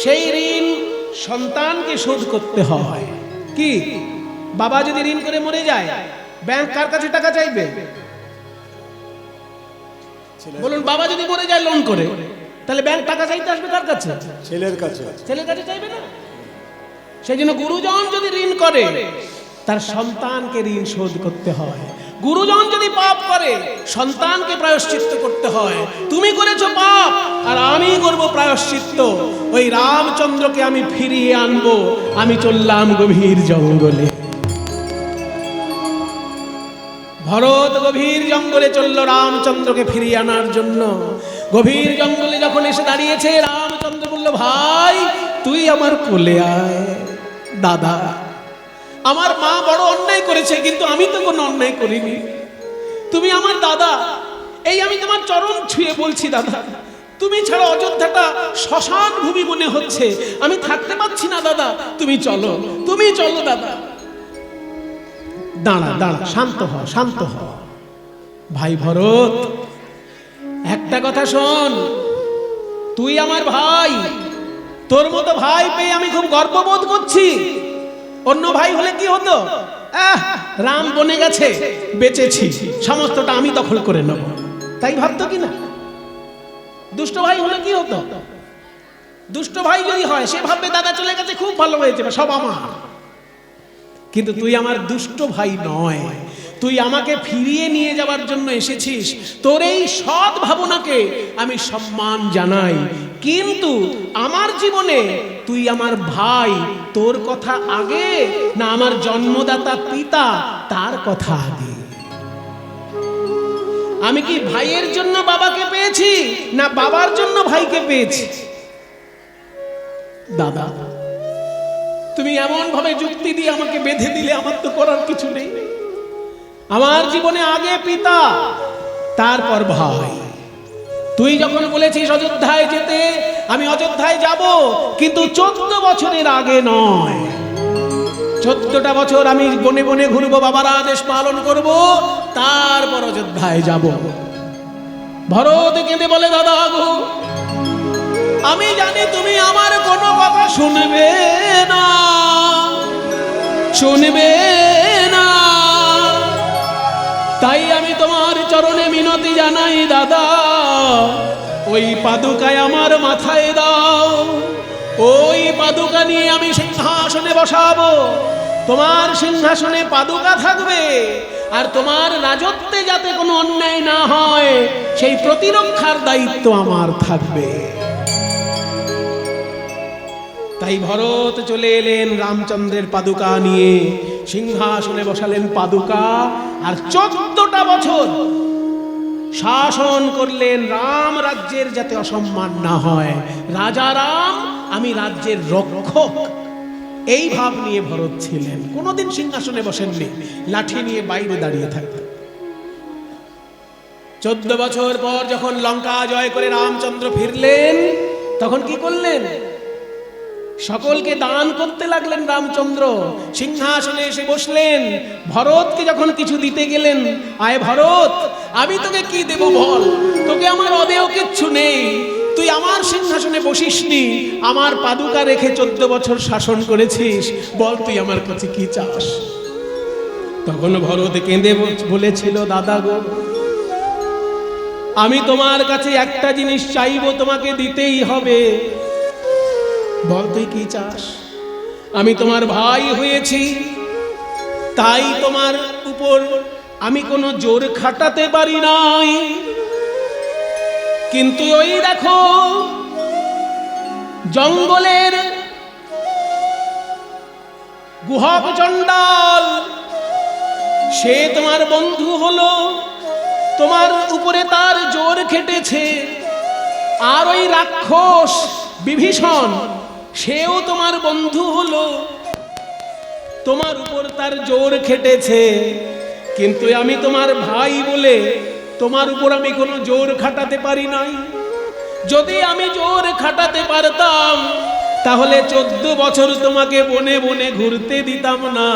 সেই ঋণ সন্তানকে শোধ করতে হয়। কি, বাবা যদি ঋণ করে মরে যায়, ব্যাংক কার কাছে টাকা চাইবে? বলুন, বাবা যদি মরে যায় লোন করে, তাহলে ব্যাংক টাকা চাইতে আসবে কার কাছে? ছেলের কাছে। ছেলের কাছে চাইবে না? সেই জন্য গুরুজন যদি ঋণ করে তার সন্তানকে ঋণ শোধ করতে হয়। গুরুজন যদি পাপ করে সন্তানকে প্রায়শ্চিত্ত করতে হয়। তুমি করেছো পাপ আর আমি করব প্রায়শ্চিত্ত। ওই রামচন্দ্রকে আমি ফিরিয়ে আনবো। আমি চললাম গভীর জঙ্গলে। ভরত গভীর জঙ্গলে চলল রামচন্দ্রকে ফিরিয়ে আনার জন্য। গভীর জঙ্গলে যখন এসে দাঁড়িয়েছে, রামচন্দ্র বলল, ভাই তুই আমার কোলে আয়। দাদা, আমার মা বড় অন্যায় করেছে, কিন্তু আমি তো কোনো অন্যায় করিনি। তুমি আমার দাদা, এই আমি তোমার চরণ ছুঁয়ে বলছি দাদা, তুমি ছাড়া অযোধ্যাটা শ্মশান ভূমি মনে হচ্ছে, আমি থাকতে পারছি না দাদা, তুমি চলো, তুমি চলো দাদা। দাঁড়া দাঁড়া, শান্ত হ, শান্ত হ। ভাই ভরত, একটা কথা শোন, তুই আমার ভাই, তোর মতো ভাই পেয়ে আমি খুব গর্ববোধ করছি। অন্য ভাই হলে কি হতো, রাম বনে গেছে, বেঁচেছি, সমস্তটা আমি দখল করে নেব, তাই ভাবতো কিনা? দুষ্ট ভাই হলে কি হতো? দুষ্ট ভাই যদি হয় সে ভাববে দাদা চলে গেছে, খুব ভালো হয়েছে, সব আমার। কিন্তু তুই আমার দুষ্ট ভাই নয়, তুই আমাকে ফিরিয়ে নিয়ে যাওয়ার জন্য এসেছিস। তোর এই সৎ ভাবনাকে আমি সম্মান জানাই, কিন্তু আমার জীবনে তুই আমার ভাই, তোর কথা আগে না আমার জন্মদাতা পিতা তার কথা আগে? আমি কি ভাইয়ের জন্য বাবাকে পেয়েছি না বাবার জন্য ভাইকে পেয়েছি? দাদা, তুমি এমন ভাবে যুক্তি দিয়ে আমাকে বেঁধে দিলে, আমার তো করার কিছু নেই। আমার জীবনে আগে পিতা, তারপর ভাই। তুই যখন বলেছিস অযোধ্যায় যেতে, আমি অযোধ্যায় যাব, কিন্তু 14 বছরের আগে নয়। 14টা বছর আমি বনে বনে ঘুরবো, বাবার আদেশ পালন করব, তারপর অযোধ্যায় যাব। ভরত কেঁদে বলে, দাদা গো, আমি জানি তুমি আমার কোনো কথা শুনবে না, শুনবে না, তাই আমি তোমার চরণে মিনতি জানাই দাদা, ওই পাদুকায় আমার মাথায় দাও, ওই পাদুকা নিয়ে আমি সিংহাসনে বসাবো। তোমার সিংহাসনে পাদুকা থাকবে, আর তোমার রাজত্বে যাতে কোনো অন্যায় না হয় সেই প্রতিরক্ষার দায়িত্ব আমার থাকবে। তাই ভরত চলে এলেন রামচন্দ্রের পাদুকা নিয়ে, সিংহাসনে বসালেন পাদুকা, আর 14টা বছর শাসন করলেন রাম রাজ্যের যাতে অসম্মান না হয়। রাজা রাম, আমি রাজ্যের রক্ষক, এই ভাব নিয়ে ভরত ছিলেন। কোনোদিন সিংহাসনে বসেননি, লাঠি নিয়ে বাইরে দাঁড়িয়ে থাকতেন। 14 বছর পর যখন লঙ্কা জয় করে রামচন্দ্র ফিরলেন, তখন কি করলেন? সকলকে দান করতে লাগলেন রামচন্দ্র। সিংহাসনে এসে বসলেন। ভরতকে যখন কিছু দিতে গেলেন, আয় ভরত, আমি তোকে কি দেব বল, তোকে আমার অদেয় কিচ্ছু নেই, তুই আমার সিংহাসনে বসিসনি, আমার পাদুকা রেখে 14 বছর শাসন করেছিস, বল তুই আমার কাছে কি চাস? তখন ভরত কেঁদে বলেছিল, দাদা গো, আমি তোমার কাছে একটা জিনিস চাইবো, তোমাকে দিতেই হবে, বল তুই কি চাস? আমি তোমার ভাই হয়েছি, তাই তোমার উপর আমি কোনো জোর খাটাতে পারি নাই, কিন্তু ওই দেখো জঙ্গলের গুহক চণ্ডাল, সে তোমার বন্ধু হলো, তোমার উপরে তার জোর খেটেছে, আর ওই রাক্ষস বিভীষণ, সেও তোমার বন্ধু হলো, তোমার উপর তার জোর খেটেছে, কিন্তু আমি তোমার ভাই বলে তোমার উপর আমি কোনো জোর খাটাতে পারি নাই। যদি আমি জোর খাটাতে পারতাম, তাহলে 14 বছর তোমাকে বনে বনে ঘুরতে দিতাম না,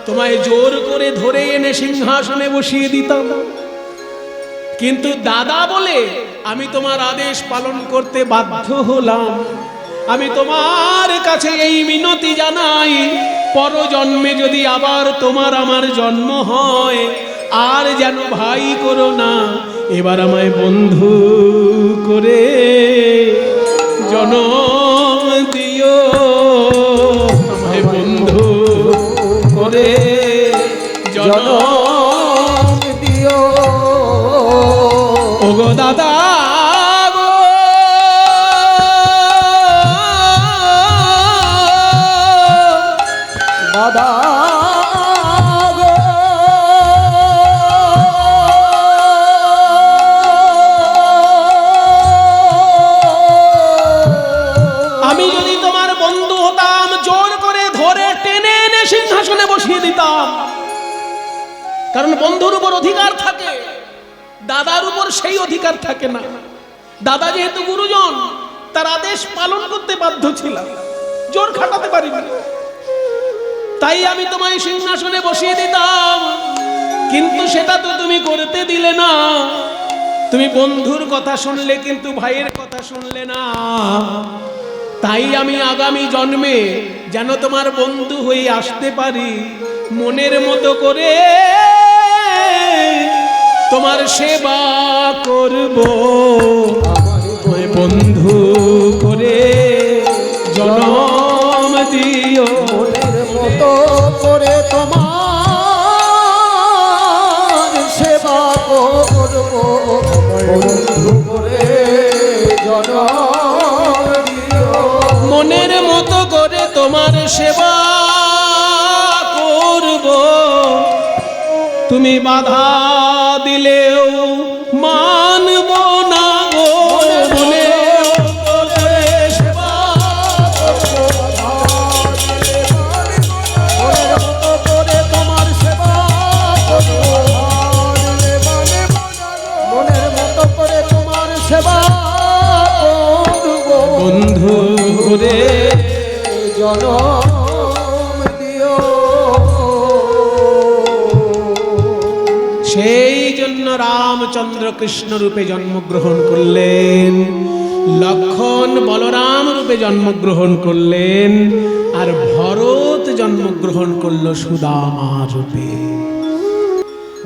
তোমায় জোর করে ধরে এনে সিংহাসনে বসিয়ে দিতাম। কিন্তু দাদা বলে আমি তোমার আদেশ পালন করতে বাধ্য হলাম। আমি তোমার কাছে এই মিনতি জানাই, পরজন্মে যদি আবার তোমার আমার জন্ম হয়, আর যেন ভাই করো না, এবার আমায় বন্ধু করে জনম দিও, আমায় বন্ধু করে জনম দিও, ওগো দাদা গো, দাদা গো, আমি যদি তোমার বন্ধু হতাম, জোর করে ধরে টেনে এনে সিংহাসনে বসিয়ে দিতাম, কারণ বন্ধুর উপর অধিকার থাকে, দাদার উপর সেই অধিকার থাকে না। দাদা যেহেতু গুরুজন, তার আদেশ পালন করতে বাধ্য ছিলাম, জোর খাটাতে পারিনি। তাই আমি তোমায় সিংহাসনে বসিয়ে দিতাম, কিন্তু সেটা তো তুমি করতে দিলে না। তুমি বন্ধুর কথা শুনলে, কিন্তু ভাইয়ের কথা শুনলে না। তাই আমি আগামী জন্মে যেন তোমার বন্ধু হয়ে আসতে পারি, মনের মতো করে তোমার সেবা করব, বন্ধু করে জনম দিও। মনের মতো করে তোমার সেবা করব, বন্ধু করে জনম দিও। মনের মতো করে তোমার সেবা করব, তুমি বাধা দিলেও মানব না গো। মনের মতো করে সেবা মনের মতো করে তোমার সেবা করব, মনের মতো করে তোমার সেবা করব, বন্ধু করে জনম দিও। সেই জন্য রামচন্দ্র কৃষ্ণ রূপে জন্মগ্রহণ করলেন, লক্ষণ বলরাম রূপে জন্মগ্রহণ করলেন, আর ভরত জন্মগ্রহণ করল সুদামা রূপে।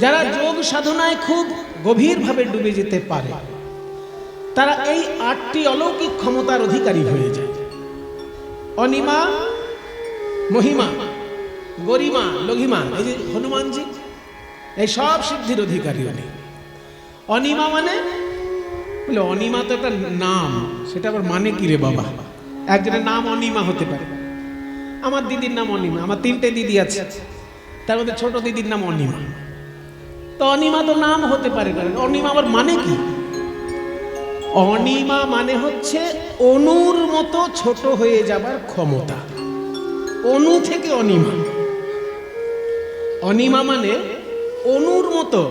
যারা যোগ সাধনায় খুব গভীরভাবে ডুবে যেতে পারে, তারা এই 8টি অলৌকিক ক্ষমতার অধিকারী হয়ে যায়। অনিমা, মহিমা, গরিমা, লঘিমা, এই যে হনুমানজি, এই সব সিদ্ধির অধিকারী উনি। অনিমা মানে, বলে অনিমা তো একটা নাম, সেটা আবার মানে কি রে বাবা? একজনের নাম অনিমা হতে পারে। আমার দিদির নাম অনিমা, আমার 3টে দিদি আছে, তার মধ্যে ছোট দিদির নাম অনিমা। তো অনিমা তো নাম হতে পারে, অনিমা আবার মানে কি? অনিমা মানে হচ্ছে অনুর মতো ছোট হয়ে যাবার ক্ষমতা। অনু থেকে অনিমা। অনিমা মানে অনুর মতো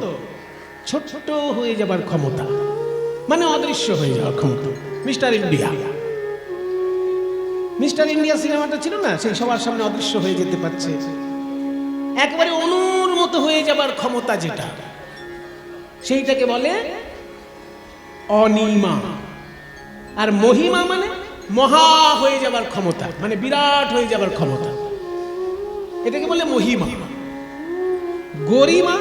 ছোট হয়ে যাবার ক্ষমতা, মানে অদৃশ্য হয়ে যাওয়ার ক্ষমতা। মিস্টার ইন্ডিয়া, মিস্টার ইন্ডিয়া সিনেমাটা ছিল না, সেই সবার সামনে অদৃশ্য হয়ে যেতে পারছে। একবারে অনুর মতো হয়ে যাবার ক্ষমতা যেটা, সেইটাকে বলে অনিমা। আর মহিমা মানে মহা হয়ে যাবার ক্ষমতা, মানে বিরাট হয়ে যাবার ক্ষমতা, এটাকে বলে মহিমা। গরিমা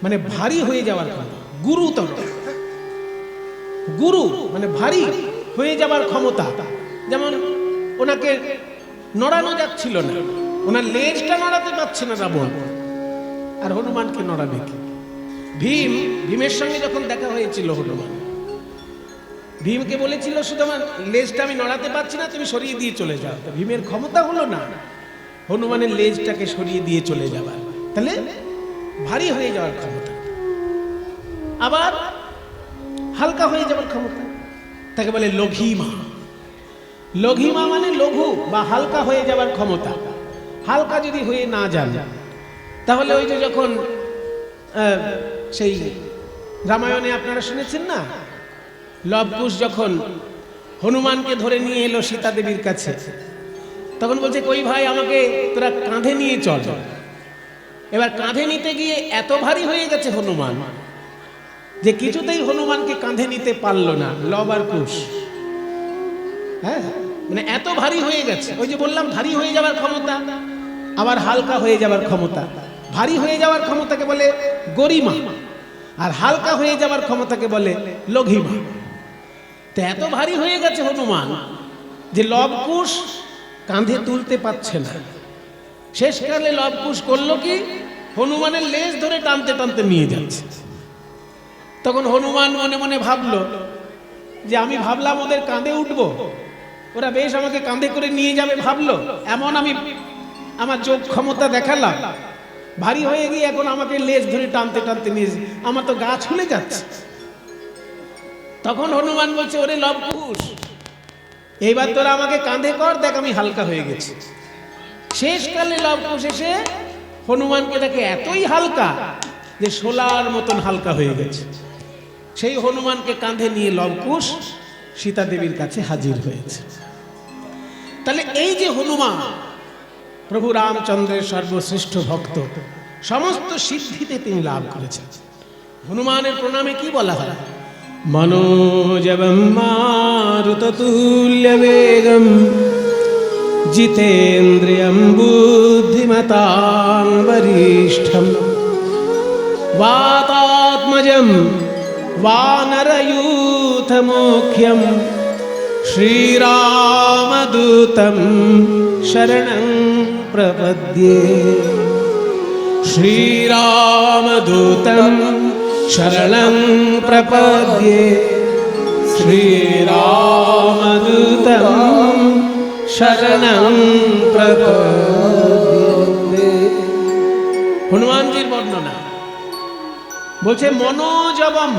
মানে ভারী হয়ে যাওয়ার ক্ষমতা, গুরুতর। গুরু মানে ভারী হয়ে যাবার ক্ষমতা। যেমন ওনাকে নড়ানো যাচ্ছিল না, ওনার লেজটা নড়াতে পারছে না রাবণ, আর হনুমানকে নড়াবে কি? ভীমের সঙ্গে যখন দেখা হয়েছিল, হনুমান ভীমকে বলেছিল, শুধু আমার লেজটা আমি নড়াতে পারছি না, তুমি সরিয়ে দিয়ে চলে যাও। ভীমের ক্ষমতা হলো না হনুমানের লেজটাকে সরিয়ে দিয়ে চলে যাবার, তাহলে ভারী হয়ে যাওয়ার ক্ষমতা। আবার হালকা হয়ে যাওয়ার ক্ষমতা, তাকে বলে লঘিমা। লঘিমা মানে লঘু বা হালকা হয়ে যাওয়ার ক্ষমতা। হালকা যদি হয়ে না যান, তাহলে ওই যে যখন সেই রামায়ণে আপনারা শুনেছেন না, লবকুশ যখন হনুমানকে ধরে নিয়ে এলো সীতা দেবীর কাছে, তখন বলছে, কই ভাই, আমাকে তোরা কাঁধে নিয়ে চল। এবার কাঁধে নিতে গিয়ে এত ভারী হয়ে গেছে হনুমান, যে কিছুতেই হনুমানকে কাঁধে নিতে পারলো না লব আর কুশ। হ্যাঁ, মানে এত ভারী হয়ে গেছে। ওই যে বললাম ভারী হয়ে যাওয়ার ক্ষমতা, আবার হালকা হয়ে যাওয়ার ক্ষমতা। ভারী হয়ে যাওয়ার ক্ষমতাকে বলে গরিমা, আর হালকা হয়ে যাওয়ার ক্ষমতাকে বলে লঘিমা। তো এত ভারী হয়ে গেছে হনুমান যে লবকুশ কাঁধে তুলতে পারছে না। শেষকালে লবকুশ করলো কি, হনুমানের লেজ ধরে টানতে টানতে নিয়ে যাচ্ছে। তখন হনুমান মনে মনে ভাবলো যে আমি ভাবলাম ওদের কাঁধে উঠবো, ওরা বেশ আমাকে কাঁধে করে নিয়ে যাবে ভাবলো, এমন আমি আমার যোগ ক্ষমতা দেখালাম, ভারী হয়ে গিয়ে এখন আমাকে লেজ ধরে টানতে টানতে নিয়ে, আমার তো গা ছুলে যাচ্ছে। তখন হনুমান বলছে, ওরে লবকুশ, এইবার তোরা আমাকে কাঁধে কর, দেখ আমি হালকা হয়ে গেছি। শেষকালে লবকুশ এসে হনুমানকে দেখে এতই হালকা যে শোলার মতন হালকা হয়ে গেছে। সেই হনুমানকে কাঁধে নিয়ে লবকুশ সীতা দেবীর কাছে হাজির হয়েছে। তাহলে এই যে হনুমান প্রভু রামচন্দ্রের সর্বশ্রেষ্ঠ ভক্ত, সমস্ত সিদ্ধিতে তিনি লাভ করেছেন। হনুমানের প্রণামে কি বলা হয়? মনোজবম মারুততুল্য বেগম জিতেন্দ্রিয়ম বুদ্ধিমতাং বরিষ্ঠম वातात्मजं वानरयूथमुख्यं श्रीरामदूतं शरणं प्रपद्ये। श्रीरामदूतं शरणं प्रपद्ये। श्रीरामदूतं शरणं प्रपद्ये। हनुमानजीर वर्णना বলছে মনোজবম,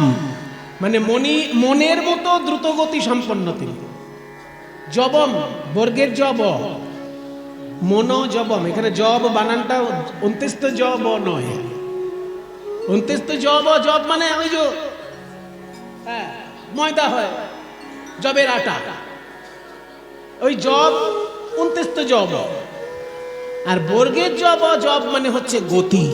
মানে মনের মতো দ্রুতগতি সম্পন্ন তিনি। জবম বর্গের জব, মনোজবম, এখানে জব বানানটা অন্ত্যস্ত জব নয়, অন্ত্যস্ত জব, জব মানে ওই যে ময়দা হয়, জবের আটা, ওই জব অন্ত্যস্ত জব। আর বর্গের জব, জব মানে হচ্ছে গতি।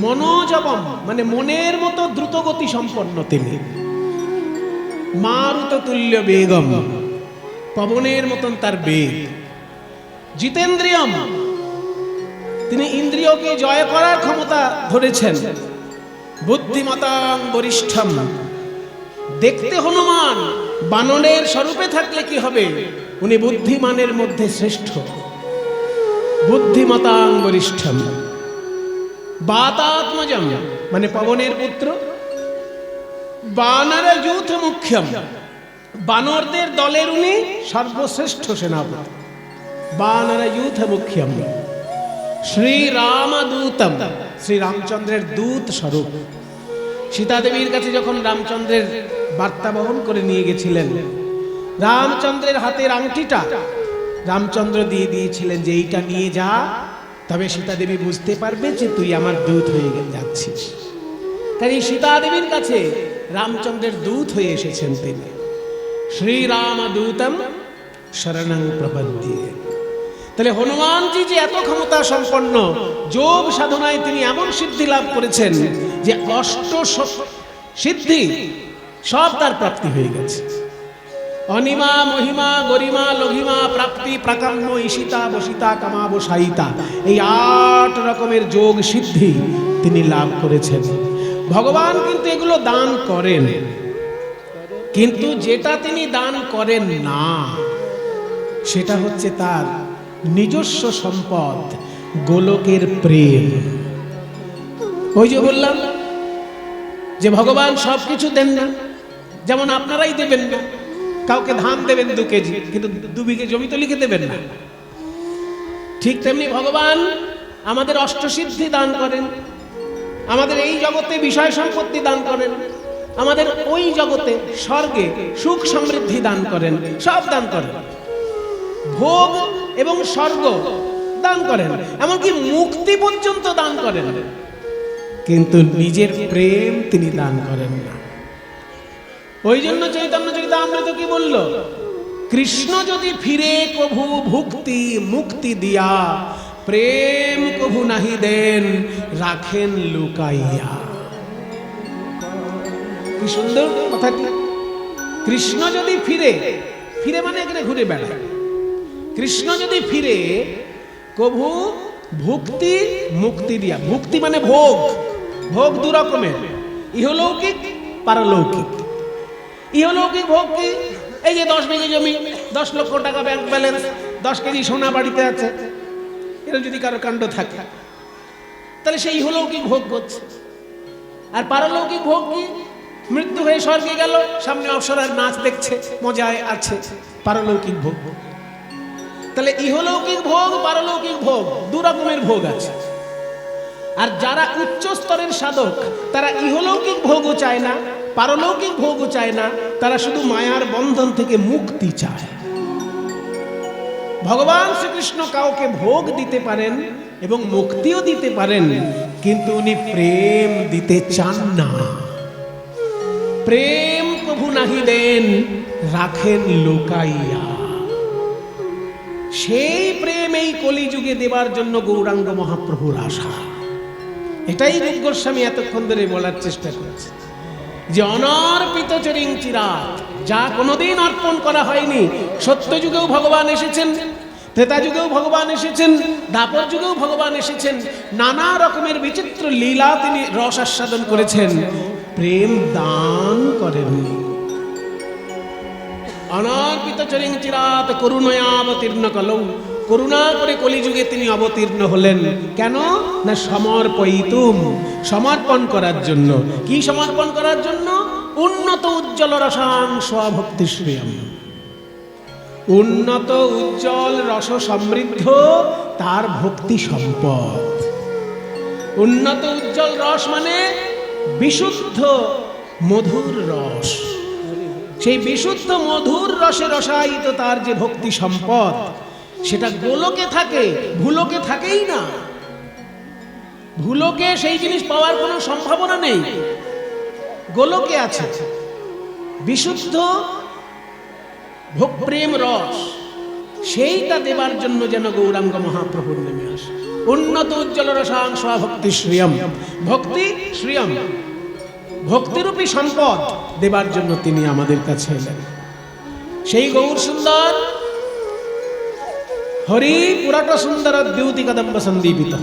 মনোজবম মানে মনের মতো দ্রুতগতি সম্পন্ন তিনি। মারুততুল্য বেগম, পবনের মতন তার বেগ। জিতেন্দ্রিয়ম, তিনি ইন্দ্রিয়কে জয় করার ক্ষমতা ধরেছেন। বুদ্ধিমতাং বরিষ্ঠম, দেখতে হনুমান বানরের স্বরূপে থাকলে কি হবে, উনি বুদ্ধিমানের মধ্যে শ্রেষ্ঠ। বুদ্ধিমতাং বরিষ্ঠম। বাতাত্মজম মানে পবনের পুত্র। বানরযূথ মুখ্যম, বানরদের দলের উনি সর্বশ্রেষ্ঠ সেনাপতি। বানরযূথ মুখ্যম। শ্রীরামদূতম, শ্রীরামচন্দ্রের দূত স্বরূপ। সীতা দেবীর কাছে যখন রামচন্দ্রের বার্তা বহন করে নিয়ে গেছিলেন, রামচন্দ্রের হাতের আংটিটা রামচন্দ্র দিয়ে দিয়েছিলেন যে এইটা নিয়ে যা, তবে সীতা দেবী বুঝতে পারবে যে তুই আমার দূত হয়ে যাচ্ছিস। তাই সীতা দেবীর কাছে রামচন্দ্রের দূত হয়ে এসেছেন তিনি। শ্রীরামদূতম শরণং প্রপদ্যে। তাহলে হনুমানজি যে এত ক্ষমতা সম্পন্ন, যোগ সাধনায় তিনি এমন সিদ্ধি লাভ করেছেন যে অষ্ট সিদ্ধি সব তার প্রাপ্তি হয়ে গেছে। অনিমা মহিমা গরিমা লঘিমা প্রাপ্তি প্রাকাম্য ঈশিতা বসিতা কামাব সাইতা, এই 8 রকমের যোগ সিদ্ধি তিনি লাভ করেছেন। ভগবান কিন্তু এগুলো দান করেন, কিন্তু যেটা তিনি দান করেন না সেটা হচ্ছে তার নিজস্ব সম্পদ, গোলকের প্রেম। ওই যে বললাম যে ভগবান সবকিছু দেন না, যেমন আপনারাই দেবেন না, কাউকে ধান দেবেন 2 কেজি, কিন্তু 2 বিঘে জমি তো লিখে দেবেন না। ঠিক তেমনি ভগবান আমাদের অষ্টসিদ্ধি দান করেন, আমাদের এই জগতে বিষয় সম্পত্তি দান করেন, আমাদের ওই জগতে স্বর্গে সুখ সমৃদ্ধি দান করেন, সব দান করেন। ভোগ এবং স্বর্গ দান করেন, এমনকি মুক্তি পর্যন্ত দান করেন, কিন্তু নিজের প্রেম তিনি দান করেন না। ওই জন্য চৈতন্য চরিতামৃত কি বলল? কৃষ্ণ যদি ফিরে কভু ভুক্তি মুক্তি দিয়া, প্রেম কভু নাহি দেন রাখেন লুকাইয়া। কি সুন্দর কথাটি। কৃষ্ণ যদি ফিরে, ফিরে মানে এখানে ঘুরে বেড়ায়, কৃষ্ণ যদি ফিরে কভু ভুক্তি মুক্তি দিয়া, ভুক্তি মানে ভোগ, ভোগ 2 রকমের, ইহলৌকিক পারলৌকিক। ইহলৌকিক ভোগ কি? এই যে 10 বিঘে জমি, 10 লক্ষ টাকা ব্যাংক ব্যালেন্স, 10 কেজি সোনা বাড়িতে আছে, এরকম যদি কারো কাণ্ড থাকে তাহলে সেই ইহলৌকিক ভোগ করছে। আর পারলৌকিক ভোগ কি? মৃত্যু হয়ে স্বর্গে গেল, সামনে অপ্সরার নাচ দেখছে, মজায় আছে, পারলৌকিক ভোগ। তাহলে ইহলৌকিক ভোগ পারলৌকিক ভোগ 2 রকমের ভোগ আছে। আর যারা উচ্চ স্তরের সাধক তারা ইহলৌকিক ভোগও চায় না, পারলৌকিক ভোগও চায় না, তারা শুধু মায়ার বন্ধন থেকে মুক্তি চায়। ভগবান শ্রীকৃষ্ণ কাউকে ভোগ দিতে পারেন এবং মুক্তিও দিতে পারেন, কিন্তু উনি প্রেম দিতে চান না। প্রেম প্রভু নাহি দেন রাখেন লুকাইয়া। সেই প্রেম এই কলিযুগে দেবার জন্য গৌরাঙ্গ মহাপ্রভুর আশা। এটাই রূপ গোস্বামী এতক্ষণ ধরে বলার চেষ্টা করেছে, যে অনর্পিত চরিং চিরাত, যা কোনোদিন অর্পণ করা হয়নি। সত্য যুগেও ভগবান এসেছেন, ত্রেতা যুগেও ভগবান এসেছেন, দ্বাপর যুগেও ভগবান এসেছেন, নানা রকমের বিচিত্র লীলা তিনি রস আস্বাদন করেছেন, প্রেম দান করেননি। অনর্পিত চরিং চিরাত করুণয়া অবতীর্ণ কলৌ, করুণা করে কলিযুগে তিনি অবতীর্ণ হলেন। কেন না সমর্পয়িতুম, সমর্পণ করার জন্য। কি সমর্পণ করার জন্য? উন্নত উজ্জ্বল রসাং স্বভক্তি শ্রিয়ম। উন্নত উজ্জ্বল রস সমৃদ্ধ তার ভক্তি সম্পদ। উন্নত উজ্জ্বল রস মানে বিশুদ্ধ মধুর রস। সেই বিশুদ্ধ মধুর রসে রসায়িত তার যে ভক্তি সম্পদ, সেটা গোলকে থাকে, ভূলোকে থাকেই না। ভূলোকে সেই জিনিস পাওয়ার কোনো সম্ভাবনা নেই, গোলকে আছে বিশুদ্ধ প্রেম রস। সেইটা দেবার জন্য যেন গৌরাঙ্গ মহাপ্রভুর নেমে আসে। উন্নত উজ্জ্বল রসাং স্বভক্তি শ্রিয়ম, ভক্তি শ্রিয়ম, ভক্তিরূপী সম্পদ দেবার জন্য তিনি আমাদের কাছে এলেন। সেই গৌর সুন্দর হরি পুরাট সুন্দর দ্যুতি কদম্ব সন্দীপিত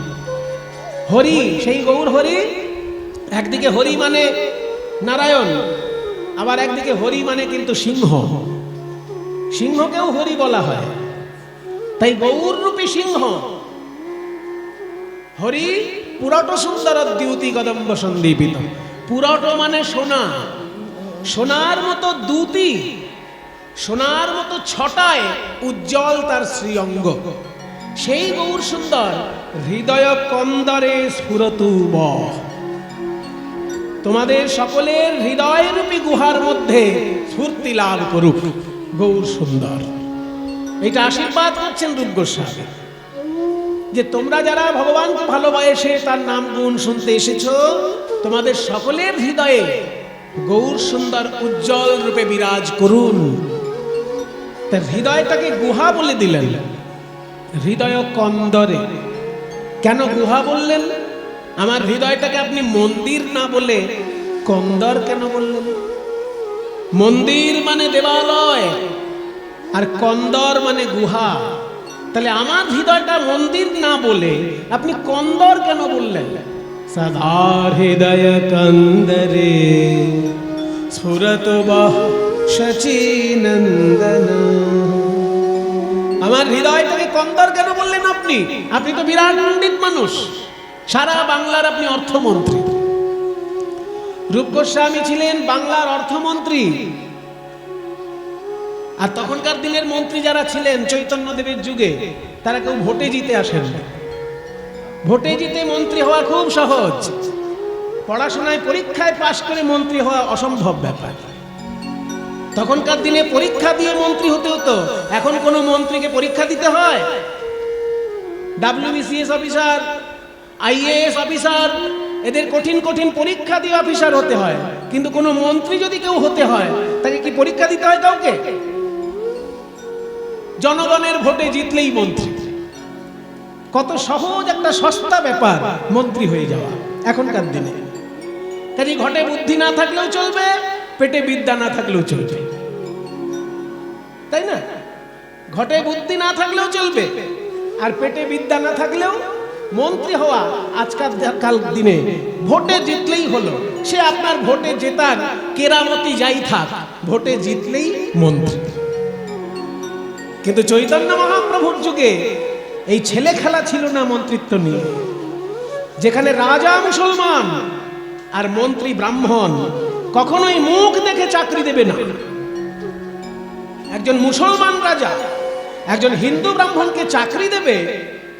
হরি, সেই গৌর হরি। একদিকে হরি মানে নারায়ণ, আবার একদিকে হরি মানে কিন্তু সিংহ। সিংহকেও হরি বলা হয়, তাই গৌর রূপী সিংহ হরি পুরাট সুন্দর দ্যুতি কদম্ব সন্দীপিত। পুরাট মানে সোনা, সোনার মতো দ্যুতি, সোনার মতো ছটায় উজ্জ্বল তার শ্রীঅঙ্গ। সেই গৌর সুন্দর হৃদয় কন্দরে স্ফুরতু বহ, তোমাদের সকলের হৃদয় রূপী গুহার মধ্যে স্ফূর্তি লাভ করুক গৌর সুন্দর। এটা আশীর্বাদ করছেন রূপ গোস্বামী, যে তোমরা যারা ভগবানকে ভালোবাসে তার নাম গুণ শুনতে এসেছো, তোমাদের সকলের হৃদয়ে গৌর সুন্দর উজ্জ্বল রূপে বিরাজ করুন। তার হৃদয়টাকে গুহা বলে দিলেন, হৃদয় কন্দরে। কেন গুহা বললেন? আমার হৃদয়টাকে আপনি মন্দির না বলে কন্দর কেন বললেন? মন্দির মানে দেবালয়, আর কন্দর মানে গুহা। তাহলে আমার হৃদয়টা মন্দির না বলে আপনি কন্দর কেন বললেন? সদা হৃদয় কন্দরে স্ফুরত বহ শচীনন্দন। আমার হৃদয়টাকে কন্দর কেন বললেন আপনি? আপনি তো বিরাট পণ্ডিত মানুষ, সারা বাংলার আপনি অর্থমন্ত্রী। রূপ গোস্বামী ছিলেন বাংলার অর্থমন্ত্রী। আর তখনকার দিনের মন্ত্রী যারা ছিলেন চৈতন্যদেবের যুগে, তারা কেউ ভোটে জিতে আসেন। ভোটে জিতে মন্ত্রী হওয়া খুব সহজ, পড়াশোনায় পরীক্ষায় পাশ করে মন্ত্রী হওয়া অসম্ভব ব্যাপার। তখনকার দিনে পরীক্ষা দিয়ে মন্ত্রী হতে হতো। এখন কোনো মন্ত্রীকে পরীক্ষা দিতে হয়? WBCS অফিসার, IAS অফিসার, এদের কঠিন কঠিন পরীক্ষা দিয়ে অফিসার হতে হয়। কিন্তু কোনো মন্ত্রী যদি কেউ হতে হয়, তাকে কি পরীক্ষা দিতে হয় কাউকে? জনগণের ভোটে জিতলেই মন্ত্রী। কত সহজ একটা সস্তা ব্যাপার মন্ত্রী হয়ে যাওয়া এখনকার দিনে। কাজে ঘটে বুদ্ধি না থাকলেও চলবে, পেটে বিদ্যা না থাকলেও চলবে, তাই না? ঘটে বুদ্ধি না থাকলেও চলবে, আর পেটে বিদ্যা না থাকলেও মন্ত্রী হওয়া আজকাল দিনে ভোটে জিতলেই হলো। সে আপনার ভোটে জেতার কেরামতি যাই থাক, ভোটে জিতলেই মন্ত্রী। কিন্তু চৈতন্য মহাপ্রভুর যুগে এই ছেলে খেলা ছিল না মন্ত্রিত্ব নিয়ে। যেখানে রাজা মুসলমান আর মন্ত্রী ব্রাহ্মণ, কখনোই মুখ দেখে চাকরি দেবে না। একজন মুসলমান রাজা একজন হিন্দু ব্রাহ্মণকে চাকরি দেবে,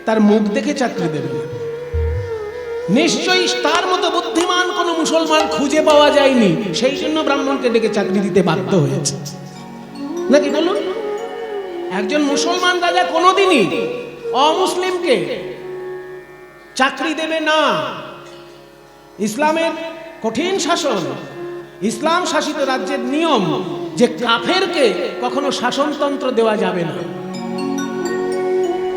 তার মুখ দেখে চাকরি দেবে না। নিশ্চয়ই তার মতো বুদ্ধিমান কোন মুসলমান খুঁজে পাওয়া যায়নি, সেই জন্য ব্রাহ্মণকে ডেকে চাকরি দিতে বাধ্য হয়েছে, নাকি বলুন? একজন মুসলমান রাজা কোনোদিনই অমুসলিমকে চাকরি দেবে না। ইসলামের কঠিন শাসন, ইসলাম শাসিত রাজ্যের নিয়ম যে কাফেরকে কখনো শাসনতন্ত্র দেওয়া যাবে না।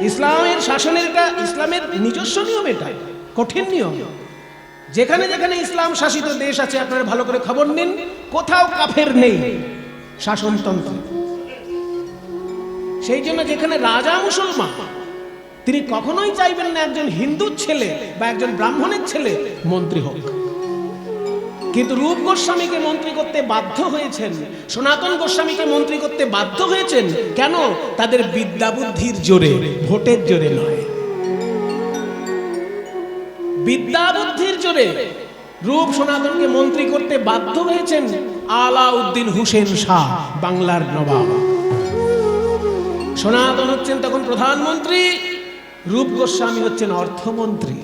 ইসলামের শাসনের এটা ইসলামের নিজস্ব নিয়ম, এটা কঠিন নিয়ম। যেখানে যেখানে ইসলাম শাসিত দেশ আছে আপনারা ভালো করে খবর নিন, কোথাও কাফের নেই শাসনতন্ত্র। সেই জন্য যেখানে রাজা মুসলমান, তিনি কখনোই চাইবেন না একজন হিন্দুর ছেলে বা একজন ব্রাহ্মণের ছেলে মন্ত্রী হোক। কিন্তু রূপ গোস্বামীকে মন্ত্রী করতে বাধ্য হয়েছেন, সনাতন গোস্বামীকে মন্ত্রী করতে বাধ্য হয়েছেন। কেন? তাদের বিদ্যা বুদ্ধির জোরে, ভোটের জোরে নয়, বিদ্যা বুদ্ধির জোরে রূপ সনাতনকে মন্ত্রী করতে বাধ্য হয়েছেন আলাউদ্দিন হোসেন শাহ, বাংলার নবাব। সনাতন হচ্ছেন তখন প্রধানমন্ত্রী, রূপ গোস্বামী হচ্ছেন অর্থমন্ত্রী।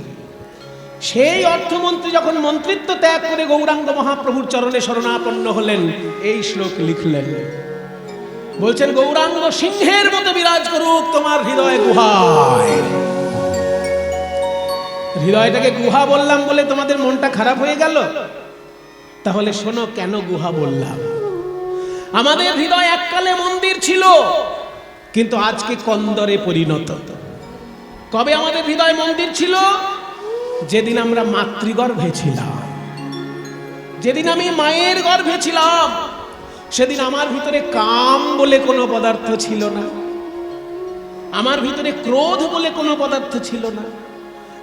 সেই অর্থমন্ত্রী যখন মন্ত্রিত্ব ত্যাগ করে গৌরাঙ্গ মহাপ্রভুর চরণে শরণাপন্ন হলেন, এই শ্লোক লিখলেন, বলছেন গৌরাঙ্গ সিংহের মতো বিরাজ করুক তোমার হৃদয় গুহায়। হৃদয়টাকে গুহা বললাম বলে তোমাদের মনটা খারাপ হয়ে গেল? তাহলে শোনো কেন গুহা বললাম। আমাদের হৃদয় এককালে মন্দির ছিল, কিন্তু আজকে কন্দরে পরিণত। কবে আমাদের হৃদয় মন্দির ছিল? যেদিন আমরা মাতৃগর্ভে ছিলাম, যেদিন আমি মায়ের গর্ভে ছিলাম, সেদিন আমার ভিতরে কাম বলে কোনো পদার্থ ছিল না, আমার ভিতরে ক্রোধ বলে কোনো পদার্থ ছিল না,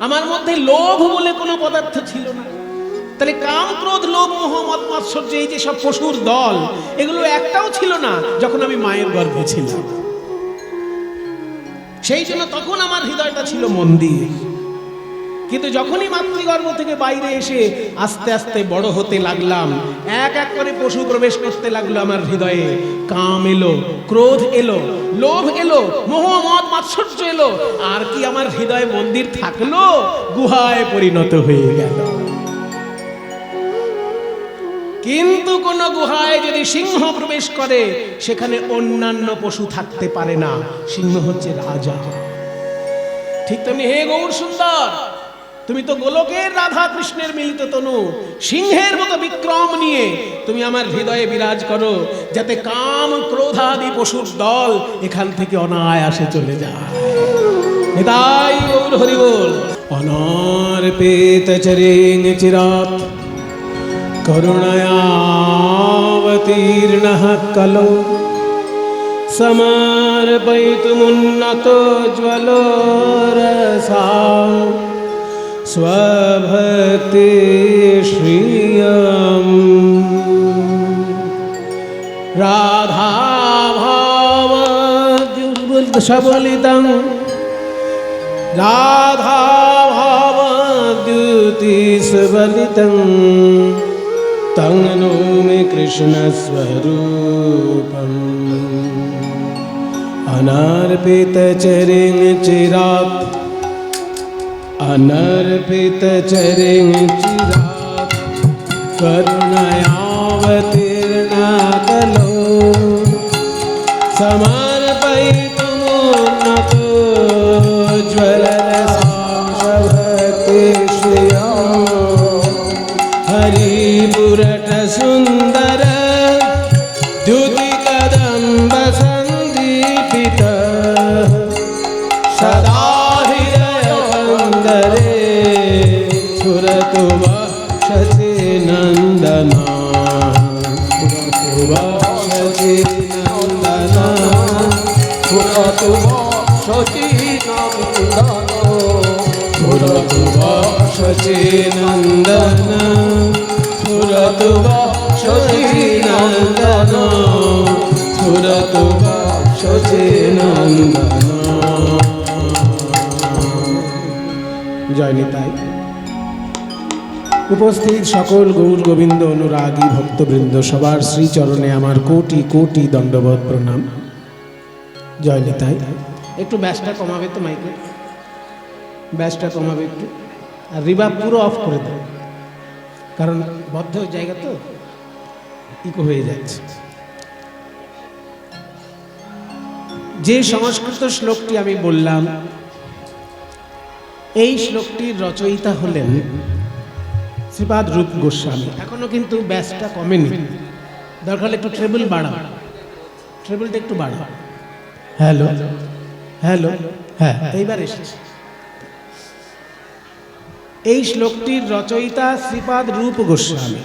আমার মধ্যে লোভ বলে কোনো পদার্থ ছিল না। তাহলে কাম, ক্রোধ, লোভ, মোহ, মদ, মাৎসর্য, এই যে সব পশুর দল, এগুলো একটাও ছিল না যখন আমি মায়ের গর্ভে ছিলাম। সেই জন্য তখন আমার হৃদয়টা ছিল মন্দির। কিন্তু যখনই মাতৃগর্ভ থেকে বাইরে এসে আস্তে আস্তে বড় হতে লাগলাম, এক এক করে পশু প্রবেশ করতে লাগলো আমার হৃদয়ে। কাম এলো, ক্রোধ এলো, লোভ এলো, মোহ, মদ, মাৎসর্য এলো। আর কি আমার হৃদয়ে মন্দির থাকলো? গুহায় পরিণত হয়ে গেল। কিন্তু কোন গুহায় যদি সিংহ প্রবেশ করে, সেখানে অন্যান্য পশু থাকতে পারে না। সিংহ হচ্ছে রাজা। ঠিক তেমনি হে গৌর সুন্দর, তুমি তো গোলকের রাধা কৃষ্ণের মিলিত তনু, সিংহের মতো বিক্রম নিয়ে তুমি আমার হৃদয়ে বিরাজ করো, যাতে কাম, ক্রোধাদি পশুর দল এখান থেকে অনায়াসে চলে যায়। নিতাই গৌর হরি বল। অনর্পিত চরিং চিরাত করুণায়াবতীর্ণঃ কলো সমর্পয়িতুমুন্নতো জ্বলো রসা स्वभक्ति श्रियम् राधा भाव सबलितं राधा भाव द्युति सबलितं तं नौमि कृष्ण स्वरूपम् अनर्पित चरिं चिरात् अनर्पित चरिं चिरात् करुणयावतीर्णा कलो समर्पयितुमुन्नतो ज्वलरसां भक्ति श्रियम् हरिपुरट सुन्दर द्युतिकदम्ब सन्दीपित सदा सुरतु वक्षसि नन्दना सुरतु वक्षसि नन्दना सुरतु वक्षसि नन्दना सुरतु वक्षसि नन्दना सुरतु वक्षसि नन्दना सुरतु वक्षसि नन्दना। জয় নিতাই। উপস্থিত সকল গৌর গোবিন্দ অনুরাগী ভক্তবৃন্দ, সবার শ্রীচরণে আমার কোটি কোটি দণ্ডবত প্রণাম। জয় নিতাই। একটু ব্যাসটা কমাবে তো, মাইকে ব্যাসটা কমাবে একটু, আর রিভার্ব পুরো অফ করে দেবে, কারণ বদ্ধ জায়গা তো ইকো হয়ে যাচ্ছে। যে সংস্কৃত শ্লোকটি আমি বললাম, এই শ্লোকটির রচয়িতা হলেন শ্রীপাদ রূপ গোস্বামী। এখনো কিন্তু ব্যাসটা কমেনি, দরকার হলে একটু ট্রেবল বাড়াও, ট্রেবলটা একটু বাড়াও। হ্যালো হ্যালো, হ্যাঁ এইবার এসেছে। এই শ্লোকটির রচয়িতা শ্রীপাদ রূপ গোস্বামী।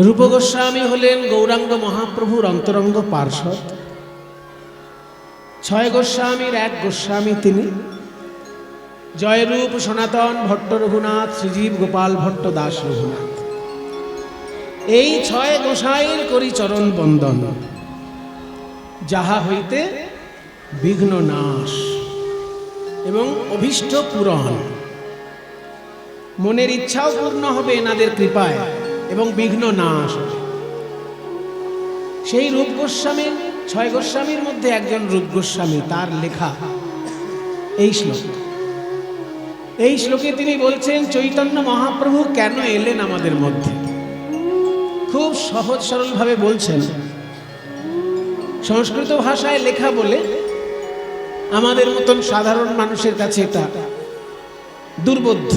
রূপ গোস্বামী হলেন গৌরাঙ্গ মহাপ্রভুর অন্তরঙ্গ পার্ষদ। 6 গোস্বামীর এক গোস্বামী তিনি। জয়রূপ সনাতন ভট্ট রঘুনাথ, শ্রীজীব গোপাল ভট্ট দাস রঘুনাথ, এই 6 গোসাইর করি চরণ বন্দন। যাহা হইতে বিঘ্ন নাশ এবং অভীষ্ট পূরণ, মনের ইচ্ছাও পূর্ণ হবে এনাদের কৃপায় এবং বিঘ্ন নাশ হবে। সেই রূপ গোস্বামীর 6 গোস্বামীর মধ্যে একজন রূপ গোস্বামী, তার লেখা এই শ্লোক। এই শ্লোকে তিনি বলছেন চৈতন্য মহাপ্রভু কেন এলেন আমাদের মধ্যে। খুব সহজ সরলভাবে বলছেন, সংস্কৃত ভাষায় লেখা বলে আমাদের মতন সাধারণ মানুষের কাছে এটা দুর্বোধ্য,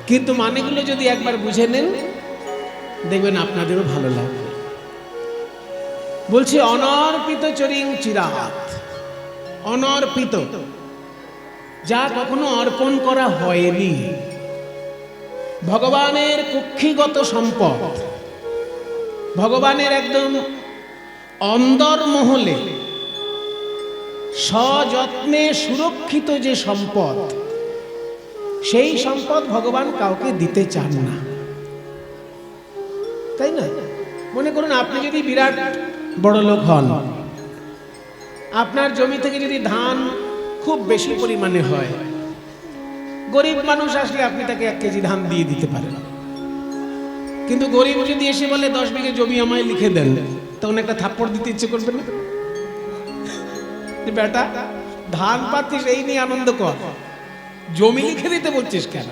কিন্তু মানেগুলো যদি একবার বুঝে নেন দেখবেন আপনাদেরও ভালো লাগবে। বলছি অনর্পিত চরিং চিরাত, অনর্পিত যা কখনো অর্পণ করা হয়নি, ভগবানের কুক্ষিগত সম্পদ, ভগবানের একদম অন্দরমহলে সযত্নে সুরক্ষিত যে সম্পদ, সেই সম্পদ ভগবান কাউকে দিতে চান না, তাই না? মনে করুন আপনি যদি বিরাট বড় লোক হন, আপনার জমি থেকে যদি ধান খুব বেশি পরিমাণে হয়, গরিব মানুষ আসলে আপনি তাকে 1 কেজি ধান দিয়ে দিতে পারেন। কিন্তু গরিব যদি এসে বলে 10 বিঘে জমি আমায় লিখে দেন, তখন একটা থাপ্পড় দিতে ইচ্ছে করবে না? বেটা ধান পাচ্ছিস এই নিয়ে আনন্দ কর, জমি লিখে দিতে বলছিস কেন?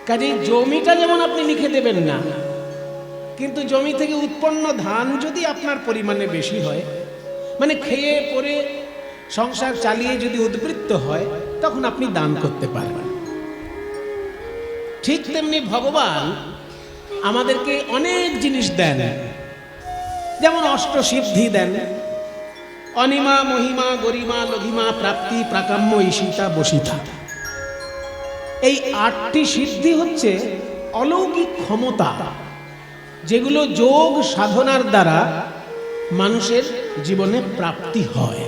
কাজে জমিটা যেমন আপনি লিখে দেবেন না, কিন্তু জমি থেকে উৎপন্ন ধান যদি আপনার পরিমাণে বেশি হয়, মানে খেয়ে পরে সংসার চালিয়ে যদি উদ্বৃত্ত হয়, তখন আপনি দান করতে পারবেন। ঠিক তেমনি ভগবান আমাদেরকে অনেক জিনিস দেন, যেমন অষ্টসিদ্ধি দেন, অনিমা মহিমা গরিমা লঘিমা প্রাপ্তি প্রাকাম্য ঈশিতা বসিতা। এই 8টি সিদ্ধি হচ্ছে অলৌকিক ক্ষমতা, যেগুলো যোগ সাধনার দ্বারা মানুষের জীবনে প্রাপ্তি হয়।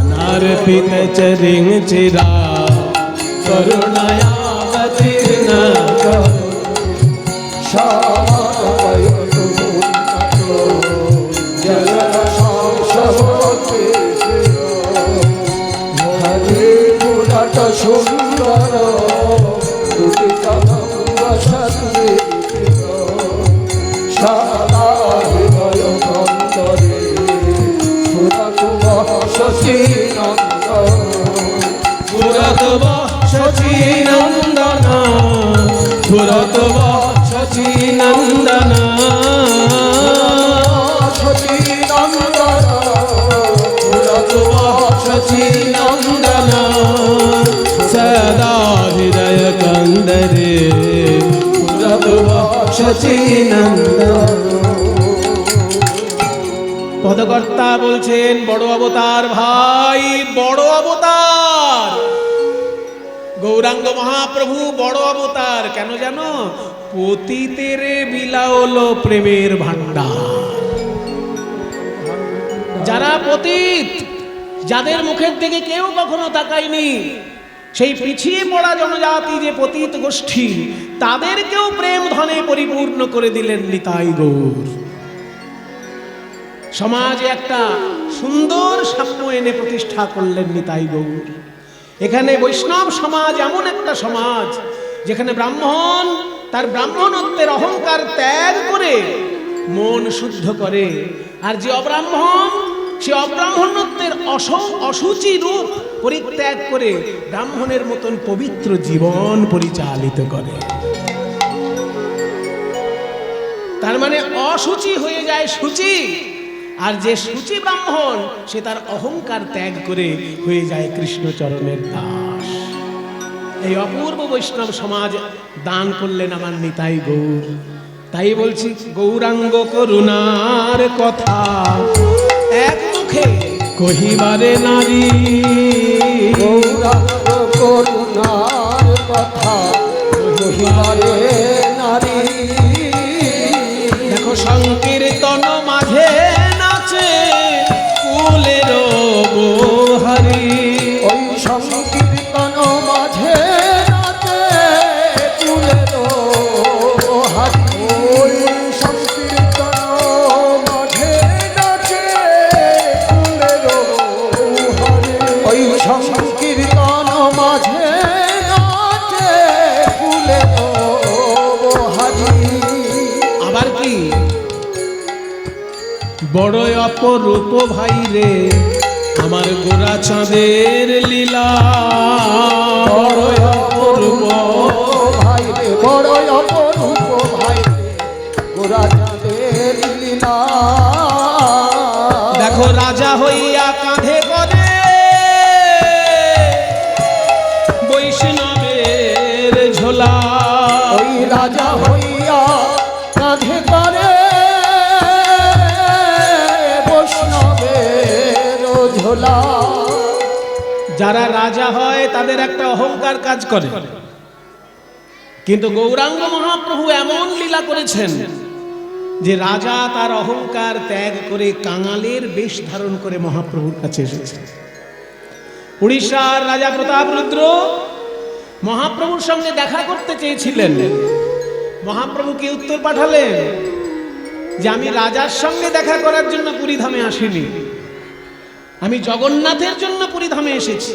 অনর্পিত চরিং চিরা করুণায়া অবতীর্ণ সবায় জল সংসবতে হরে পুরাট সুন্দর দুটি কদম্ব সত্রে সদা হৃদয় অন্তরে পুরাত শচীনন্দন, পুরত শচীনন্দন, শচীনন্দন পুরত শচীনন্দন, সদা হৃদয় কন্দরে পুরত শচীনন্দন। পদকর্তা বলছেন বড় অবতার ভাই, বড় অবতার। গৌরাঙ্গ মহাপ্রভু বড় অবতার কেন জানো? পতিতের বিলাওল প্রেমের ভান্ডার। যারা পতিত, যাদের মুখের দিকে কেউ কখনো তাকায়নি, সেই পিছিয়ে পড়া জনজাতি যে পতিত গোষ্ঠী, তাদেরকেও প্রেম ধনে পরিপূর্ণ করে দিলেন নিতাই গৌর। সমাজে একটা সুন্দর সাম্য এনে প্রতিষ্ঠা করলেন নিতাই গৌর। এখানে বৈষ্ণব সমাজ এমন একটা সমাজ, যেখানে ব্রাহ্মণ তার ব্রাহ্মণত্বের অহংকার ত্যাগ করে মন শুদ্ধ করে, আর যে অব্রাহ্মণ সে অব্রাহ্মণত্বের অসুচি রূপ পরিত্যাগ করে ব্রাহ্মণের মতন পবিত্র জীবন পরিচালিত করে। তার মানে অসুচি হয়ে যায় শুচি, আর যে শুচি ব্রাহ্মণ সে তার অহংকার ত্যাগ করে হয়ে যায় কৃষ্ণচরণের দাস। এই অপূর্ব বৈষ্ণব সমাজ দান করলেন আমার নিতাই গৌর। তাই বলছি গৌরাঙ্গ করুণার কথা এক মুখে কহিবারে নারী। গৌরাঙ্গ করুণার কথা কহিবারে নারী। দেখো সংকীর্তন মাঝে নাচে কুলের গোহারি। ওই সংকীর্তন মাঝে নাচে কুলের হারি। ওই সংকীর্তন মাঝে নাচে কুলের হারি। ওই সংকীর্তন মাঝে নাচে কুলের হারি। আবার কি বড় অপরূপ ভাই রে আমার গোরা চাঁদের লীলা। বড় অপরূপ ভাই রে, বড় অপরূপ ভাই রে, গোরা চাঁদের লীলা। দেখো রাজা হইয়া কাঁধে করে বৈষ্ণবের ঝোলা। ওই রাজা হইয়া কাঁধে করে বৈষ্ণবের ঝোলা। যারা রাজা হয় তাদের একটা অহংকার কাজ করে, কিন্তু গৌরাঙ্গ মহাপ্রভু এমন লীলা করেছেন যে রাজা তার অহংকার ত্যাগ করে কাঙালের বেশ ধারণ করে মহাপ্রভুর কাছে এসেছে। উড়িষ্যার রাজা প্রতাপরুদ্র মহাপ্রভুর সঙ্গে দেখা করতে চেয়েছিলেন। মহাপ্রভুকে উত্তর পাঠালেন যে আমি রাজার সঙ্গে দেখা করার জন্য পুরীধামে আসিনি, আমি জগন্নাথের জন্য পুরীধামে এসেছি।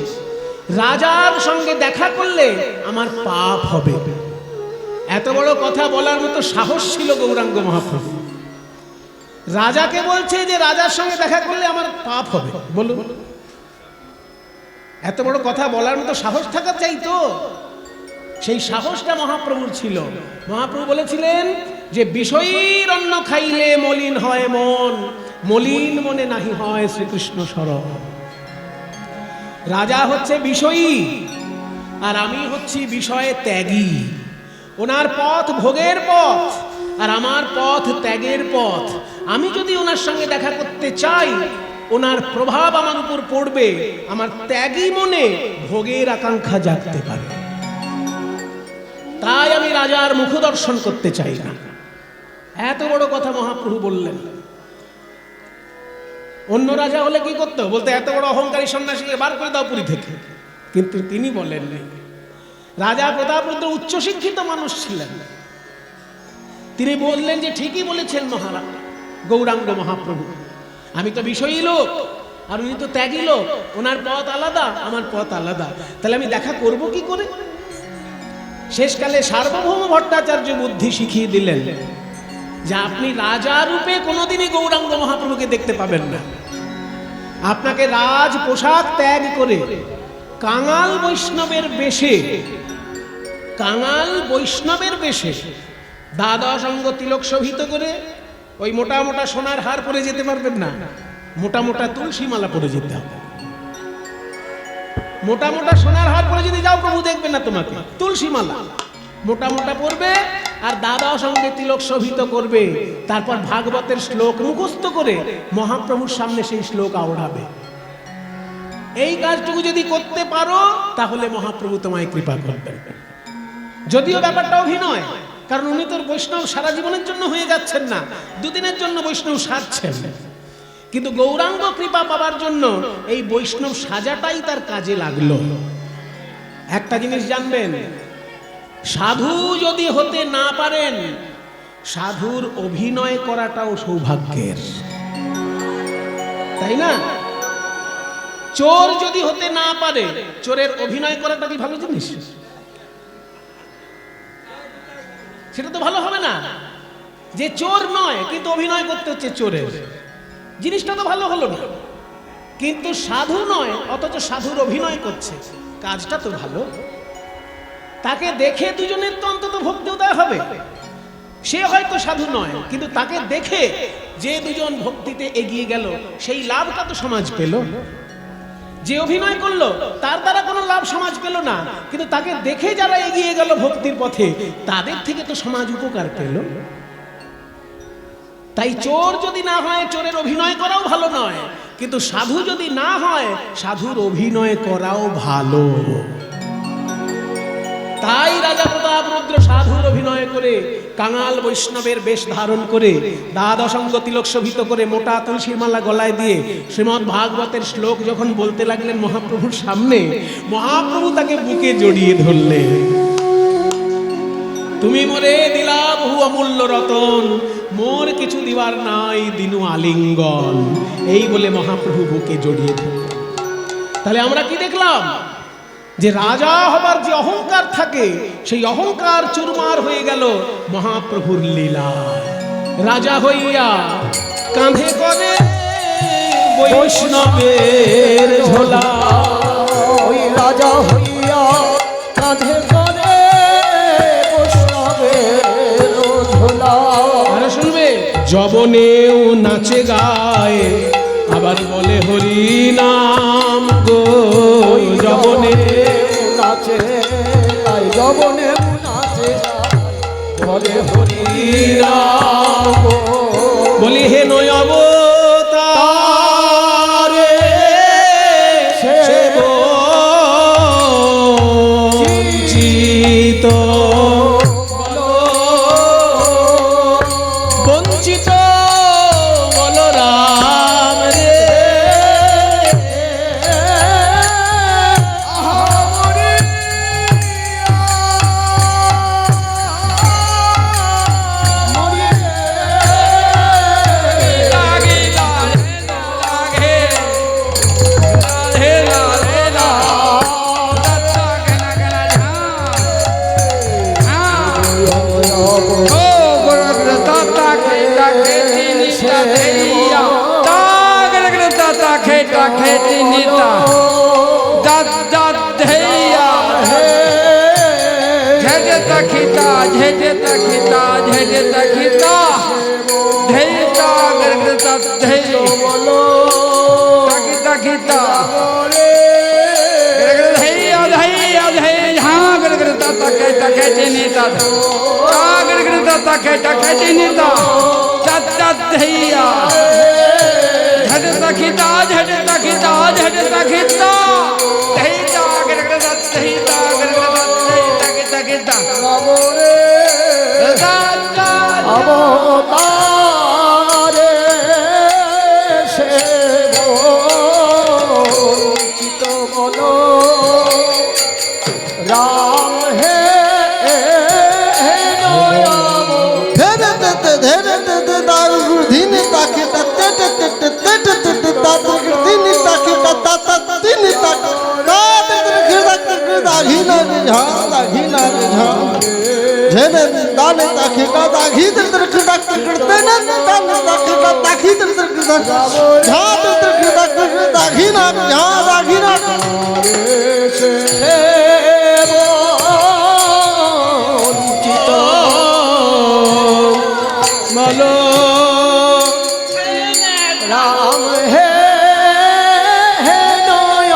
রাজার সঙ্গে দেখা করলে আমার পাপ হবে। এত বড় কথা বলার মতো সাহস ছিল গৌরাঙ্গ মহাপ্রভু। রাজাকে বলছে যে রাজার সঙ্গে দেখা করলে আমার পাপ হবে। বলুন, এত বড় কথা বলার মতো সাহস থাকা চাই তো। সেই সাহসটা মহাপ্রভুর ছিল। মহাপ্রভু বলেছিলেন যে বিষয়ীর অন্ন খাইলে মলিন হয় মন, মলিন মনে নাহি হয় শ্রীকৃষ্ণ স্মরণ। রাজা হচ্ছে বিষয়ী আর আমি হচ্ছি বিষয়ে ত্যাগী। ওনার পথ ভোগের পথ আর আমার পথ ত্যাগের পথ। আমি যদি ওনার সঙ্গে দেখা করতে চাই, ওনার প্রভাব আমার উপর পড়বে, আমার ত্যাগী মনে ভোগের আকাঙ্ক্ষা জাগতে পারে। তাই আমি রাজার মুখ দর্শন করতে চাই না। এত বড় কথা মহাপ্রভু বললেন। অন্য রাজা হলে কি করতো? বলতে এত বড় অহংকারী সন্ন্যাসীকে বার করে দাও পুরী থেকে। কিন্তু তিনি বলেননি। রাজা প্রতাপরুদ্র উচ্চশিক্ষিত মানুষ ছিলেন। তিনি বললেন যে ঠিকই বলেছেন মহারাজ গৌরাঙ্গ মহাপ্রভু, আমি তো বিষয়ী লোক আর উনি তো ত্যাগী লোক। ওনার পথ আলাদা, আমার পথ আলাদা, তাহলে আমি দেখা করব কি করে? শেষকালে সার্বভৌম ভট্টাচার্য বুদ্ধি শিখিয়ে দিলেন যে আপনি রাজা রূপে কোনোদিনই গৌরাঙ্গ মহাপ্রভুকে দেখতে পাবেন না। আপনাকে রাজ পোশাক ত্যাগ করে কাঙাল বৈষ্ণবের বেশে, কাঙাল বৈষ্ণবের বেশে দ্বাদশ অঙ্গ তিলক শোভিত করে ওই মোটা মোটা সোনার হার পরে যেতে পারবেন না, মোটা মোটা তুলসী মালা পরে যেতে হবে। মোটা মোটা সোনার হার পরে যদি যাও প্রভু দেখবেন না তোমাকে। তুলসী মালা মোটা মোটা পরবে আর দ্বাদশ অঙ্গে তিলক শোভিত করবে। তারপর ভাগবতের শ্লোক মুখস্থ করে মহাপ্রভুর সামনে সেই শ্লোক আওড়াবে। এই কাজটুকু যদি করতে পারো তাহলে মহাপ্রভু তোমায় কৃপা করবেন। যদিও ব্যাপারটা অভিনয়, কারণ উনি তো বৈষ্ণব সারা জীবনের জন্য হয়ে যাচ্ছেন না, দুদিনের জন্য বৈষ্ণব সাজছেন। কিন্তু গৌরাঙ্গ কৃপা পাবার জন্য এই বৈষ্ণব সাজাটাই তার কাজে লাগলো। একটা জিনিস জানবেন, সাধু যদি হতে না পারেন, সাধুর অভিনয় করাটাও সৌভাগ্যের, তাই না? চোর যদি হতে না পারে, চোরের অভিনয় করাটা কি ভালো জিনিস? সেটা তো ভালো হবে না। যে চোর নয় কিন্তু অভিনয় করতে হচ্ছে চোরের, জিনিসটা তো ভালো হলো না। কিন্তু সাধু নয় অথচ সাধুর অভিনয় করছে, কাজটা তো ভালো। তাকে দেখে দুজনের তো অন্তত ভক্তি উদয় হবে। সে হয়তো সাধু নয়, কিন্তু তাকে দেখে যে দুজন ভক্তিতে এগিয়ে গেল সেই লাভটা তো সমাজ পেল। যে অভিনয় করলো তার দ্বারা কোনো লাভ সমাজ পেল না, কিন্তু তাকে দেখে যারা এগিয়ে গেল ভক্তির পথে তাদের থেকে তো সমাজ উপকার পেল। তাই চোর যদি না হয় চোরের অভিনয় করাও ভালো নয়, কিন্তু সাধু যদি না হয় সাধুর অভিনয় করাও ভালো। তাই রাজা প্রতাপ রুদ্র সাধুর অভিনয় করে কাঙাল বৈষ্ণবের বেশ ধারণ করে দ্বাদশ অঙ্গ তিলক শোভিত করে মোটা তুলসীর মালা গলায় দিয়ে শ্রীমদ্ ভাগবতের শ্লোক যখন বলতে লাগলেন মহাপ্রভুর সামনে, মহাপ্রভু তাকে বুকে জড়িয়ে ধরলেন। তুমি মোরে দিলা বহু অমূল্য রতন, মোর কিছু দিবার নাই দিনু আলিঙ্গন, এই বলে মহাপ্রভু বুকে জড়িয়ে ধরলেন। তাহলে আমরা কি দেখলাম? যে রাজা হবার যে অহংকার থাকে সেই অহংকার চুরমার হয়ে গেল মহাপ্রভুর লীলা। রাজা হইয়া কাঁধে করে বৈষ্ণবের ঝোলা, ওই রাজা হইয়া কাঁধে করে বৈষ্ণবের ঝোলা। আর শুনবে, যবনেও নাচে গায় আবার বলে হরি নাম গো, যবনে নাচে গায়, যবনে নাচে গায় বলে হরি নাম গো। বলি হে নয় অবতারে বঞ্চিত, বঞ্চিত বলরাম রে, অবতারে সে বঞ্চিত বলো রাম হে বলো রাম হে নয়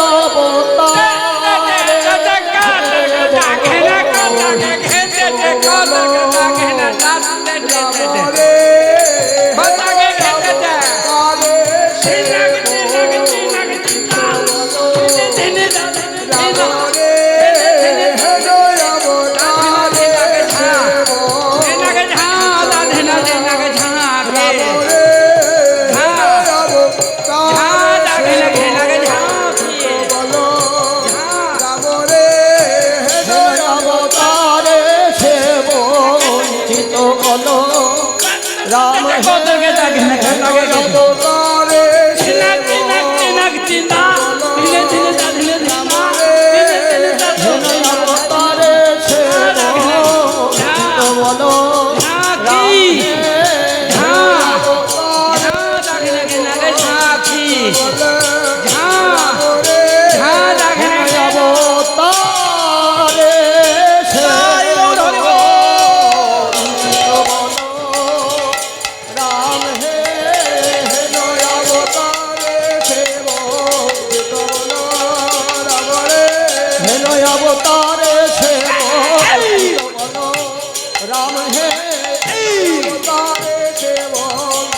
রাম হে অবতারে সেবক বলো রাম হে অবতারে সেবক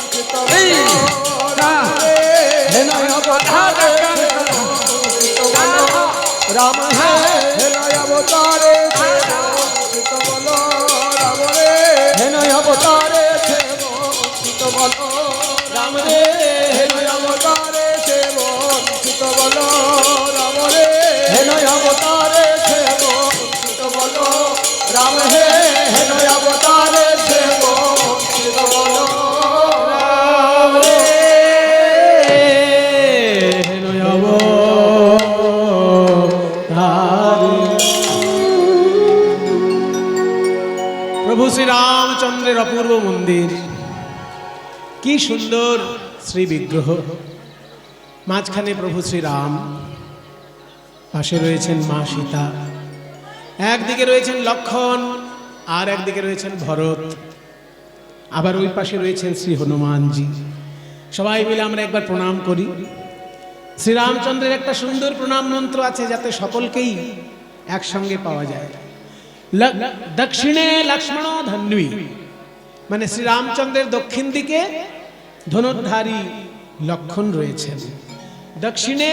নয় অবতারে রাম হে নয় অবতারে সেবক বলো রাম রে নয় অবতারে সেবক বলো রাম রে নয় অবতারে সেবক বলো রাম রে নয় অবতারে সেবক বলো রাম হে নয় অবতারে সেবক বলো রাম রে নয় অবতারে। প্রভু শ্রী রামচন্দ্রের অপূর্ব মন্দির, কি সুন্দর শ্রী বিগ্রহ, মাঝখানে প্রভু শ্রীরাম, পাশে রয়েছেন মা সীতা, একদিকে রয়েছেন লক্ষ্মণ আর একদিকে রয়েছেন ভরত, আবার ওই পাশে রয়েছেন শ্রী হনুমানজি। সবাই মিলে আমরা একবার প্রণাম করি। শ্রীরামচন্দ্রের একটা সুন্দর প্রণাম মন্ত্র আছে যাতে সকলকেই একসঙ্গে পাওয়া যায়। দক্ষিণে লক্ষ্মণ ধন্বী, মানে শ্রীরামচন্দ্রের দক্ষিণ দিকে ধনুর্ধারী লক্ষণ রয়েছেন। দক্ষিণে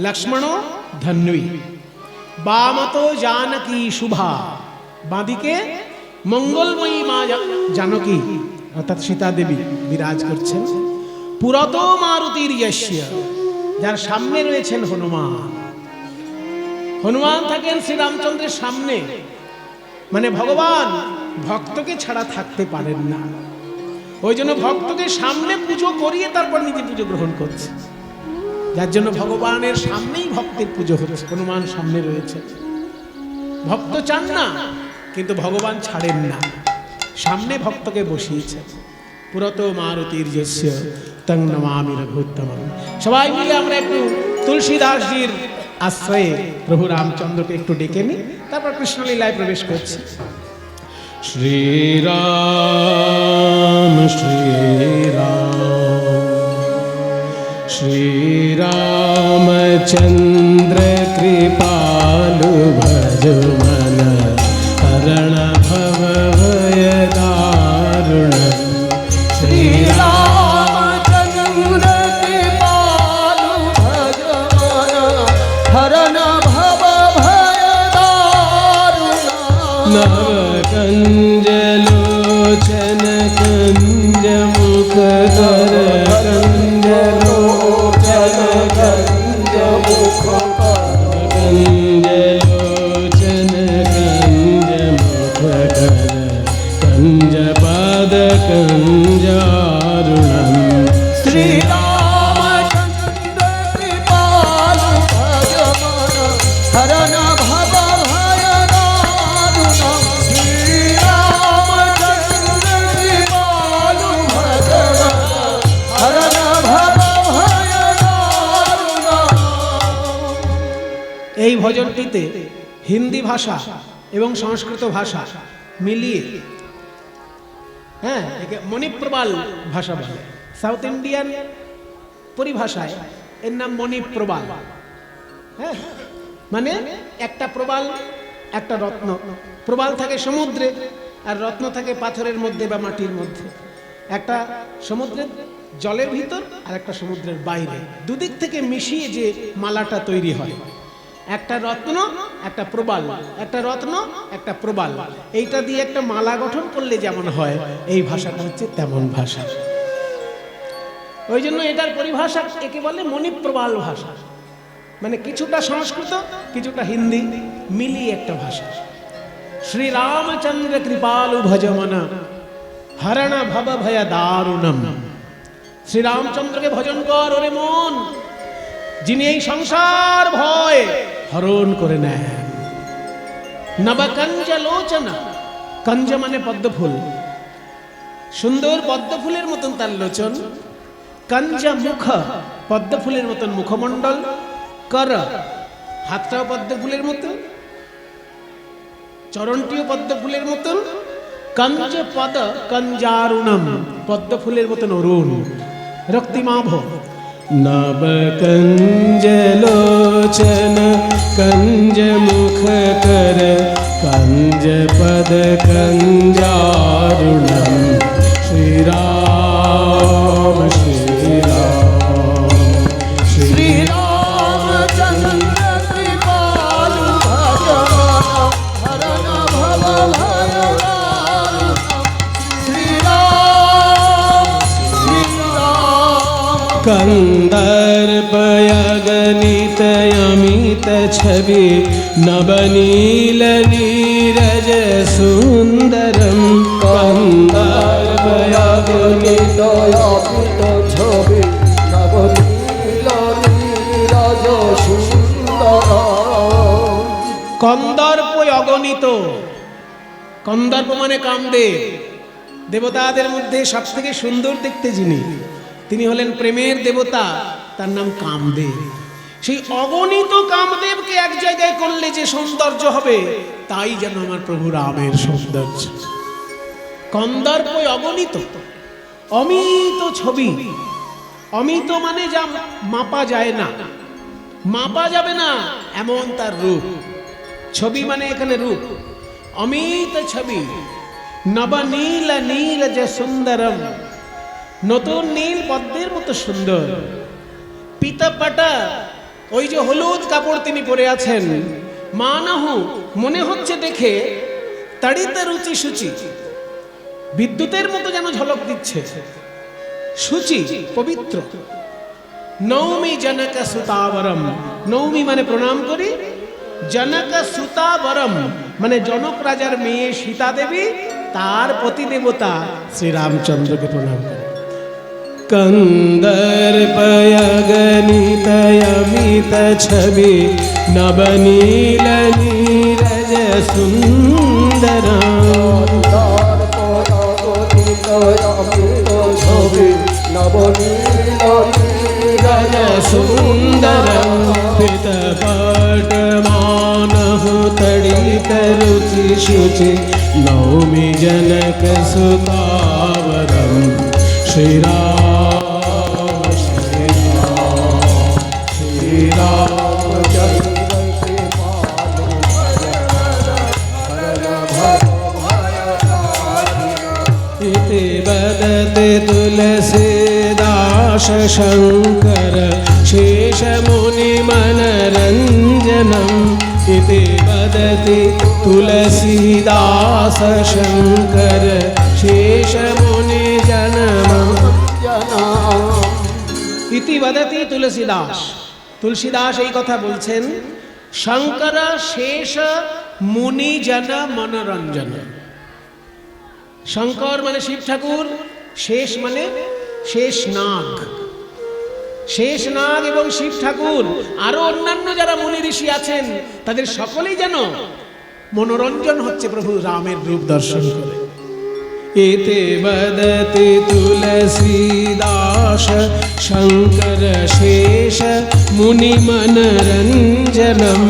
লক্ষ্মণ ধন্বী, বামত জানকী শুভা, বাঁদিকে মঙ্গলময়ী মা জানকী অর্থাৎ সীতা দেবী বিরাজ করছেন। পুরত মারুতির যস্য, যার সামনে রয়েছেন হনুমান। হনুমান থাকেন শ্রীরামচন্দ্রের সামনে, মানে ভগবান ভক্তকে ছাড়া থাকতে পারেন না, ওই জন্য ভক্তকে সামনে পুজো করিয়ে তারপর নিজে পুজো গ্রহণ করছে। যার জন্য ভগবানের সামনেই ভক্তের পুজো হচ্ছে, হনুমান সামনে রয়েছে। ভক্ত চান না কিন্তু ভগবান ছাড়েন না, সামনে ভক্তকে বসিয়েছে। পুরত মারুতির যস্য তং নমামি রঘুত্তমম। সবাই মিলে আমরা একটু তুলসীদাসজির আশ্রয়ে প্রভু রামচন্দ্রকে একটু ডেকে নিই, তারপর কৃষ্ণলীলায় প্রবেশ করছি। শ্রীরাম শ্রীরাম শ্রীরামচন্দ্র কৃপালু ভজ মন হরণ ভব ভয় দারুণ। শ্রীরামচন্দ্র কৃপালু ভজ মন হরণ ভব ভয় দারুণ। নব कंज लोचन कंज मुख कर, कंज लोचन कंज मुख कर, कंज लोचन कंज मुख कर, कंज पाद कंजारुणम। श्रीरामचंद्र कृपालु भज मन हरन भव भय दारुण। श्रीरामचंद्र कृपालु भज मन हरन भव भय दारुण। এই ভজনটিতে হিন্দি ভাষা এবং সংস্কৃত ভাষা মিলিয়ে, হ্যাঁ, একে মণিপ্রবাল ভাষা বলে। সাউথ ইন্ডিয়ান পরিভাষায় এর নাম মণিপ্রবাল। হ্যাঁ, মানে একটা প্রবাল, একটা রত্ন। প্রবাল থাকে সমুদ্রে আর রত্ন থাকে পাথরের মধ্যে বা মাটির মধ্যে। একটা সমুদ্রের জলের ভিতর আর একটা সমুদ্রের বাইরে, দুদিক থেকে মিশিয়ে যে মালাটা তৈরি হয়, একটা রত্ন একটা প্রবাল, একটা রত্ন একটা প্রবাল, এইটা দিয়ে একটা মালা গঠন করলে যেমন হয়, এই ভাষাটা হচ্ছে তেমন ভাষা। ওই জন্য এটার পরিভাষা একে বলে মণিপ্রবাল ভাষা, মানে কিছুটা সংস্কৃত কিছুটা হিন্দি মিলিয়ে একটা ভাষা। শ্রী রামচন্দ্র কৃপালু ভজমন হরণ ভব ভয় দারুণম। শ্রী রামচন্দ্রকে ভজন কর ওরে মন, যিনি এই সংসার ভয় হরণ করে নেন। নবকঞ্জ লোচনা, কঞ্জ মানে পদ্ম ফুল, সুন্দর পদ্ম ফুলের মতন তার লোচন। কঞ্জ মুখ, পদ্ম ফুলের মতন মুখমণ্ডল। কর, হাতটাও পদ্ম ফুলের মতন, চরণটিও পদ্ম ফুলের মতন। কঞ্জ পদ কঞ্জারুণম, পদ্ম ফুলের মতন অরুণ। রক্তিমাভ, नव कंज लोचन कंज मुख कर कंज पद कंजारुणम श्री राम श्री राम श्री रामचंद्र कृपालु भजमान हरण भव भय दारुण श्री राम कंदर्पयगणित अमित छवि नवनील नीरज सुंदरम कंदर्पयगणित ছবি নবনীল নীরজ সুন্দর কন্দর্প অগণিত। কন্দর্প মানে কামদেব, দেবতাদের মধ্যে সব থেকে সুন্দর দেখতে যিনি, তিনি হলেন প্রেমের দেবতা, তার নাম কামদেব। সেই অগণিত কামদেবকে এক জায়গায় করলে যে সৌন্দর্য হবে, তাই যেন আমার প্রভু রামের সৌন্দর্য। কন্দর্প অগণিত, অমিত ছবি। অমিত মানে যা মাপা যায় না, মাপা যাবে না এমন তার রূপ। ছবি মানে এখানে রূপ। অমিত ছবি, নবনীল নীল যে সুন্দরম, নতুন নীল পদ্মের মতো সুন্দর। পিতাপাটা, ওই যে হলুদ কাপড় তিনি পরে আছেন, মানাহু মনে হচ্ছে দেখে, তাড়িত রুচি সূচি, বিদ্যুতের মতো যেন ঝলক দিচ্ছে, সূচি পবিত্র। নৌমি জনক সুতাবরম, নৌমি মানে প্রণাম করি, জনক সুতাবরম মানে জনক রাজার মেয়ে সীতা দেবী, তার পতিদেবতা শ্রীরামচন্দ্রকে প্রণাম করি। कंदर्पयगणित अमित छवि नवनील नीरज सुंदर ছবি নবনীল नीरज सुंदर पितपट मानह तड़ित रुचि शुचि नौमि जनक सुतावरम श्री राम श्री राम श्री रामचंद्र कृपालु भजमान हरण भव भय दारुण इति वदति तुलसीदास शंकर शेष मुनि मनरंजनम। इति वदति तुलसीदास शंकर शेष मुनि जनम। इति वदति तुलसीदास, तुलसीदास এই কথা বলছেন, শঙ্কর শেষ মুনি জন মনোরঞ্জন। শঙ্কর মানে শিব ঠাকুর, শেষ মানে শেষ নাগ। শেষ নাগ এবং শিব ঠাকুর আরো অন্যান্য যারা মুনি ঋষি আছেন, তাদের সকলেই যেন মনোরঞ্জন হচ্ছে প্রভু রামের রূপ দর্শন করে। एते वदति तुलसीदास शंकर शेष मुनि मनरंजनम।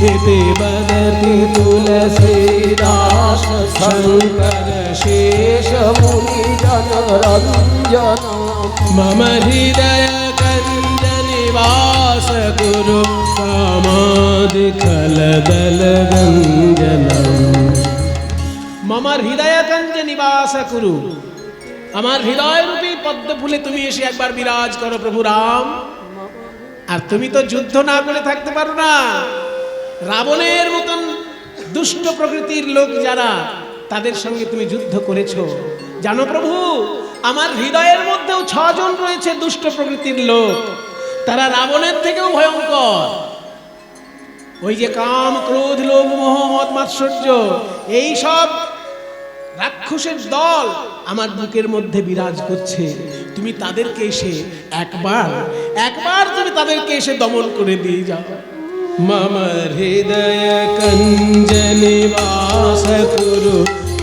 एते वदति तुलसीदास शंकर शेष मुनि जनरंजन मम हृदय कंज निवास कुरु कामादि खलदल गंजनम। আমার হৃদয়কঞ্জ নিবাস করু, আমার হৃদয় রূপী পদ্ম ফুলে তুমি এসে একবার বিরাজ করো প্রভু রাম। আর তুমি তো যুদ্ধ না করে থাকতে পারো না। রাবণের মতন দুষ্ট প্রকৃতির লোক যারা, তাদের সঙ্গে তুমি যুদ্ধ করেছো। জানো প্রভু, আমার হৃদয়ের মধ্যেও 6 জন রয়েছে দুষ্ট প্রকৃতির লোক, তারা রাবণের থেকেও ভয়ঙ্কর। ওই যে কাম ক্রোধ লোভ মোহ মদ মাৎসর্য, এই সব রাক্ষসের দল আমার বুকের মধ্যে বিরাজ করছে। তুমি তাদেরকে এসে একবার তুমি তাদেরকে এসে দমন করে দিয়ে যাও। মম হৃদয় কঞ্জ নিবাস কুরু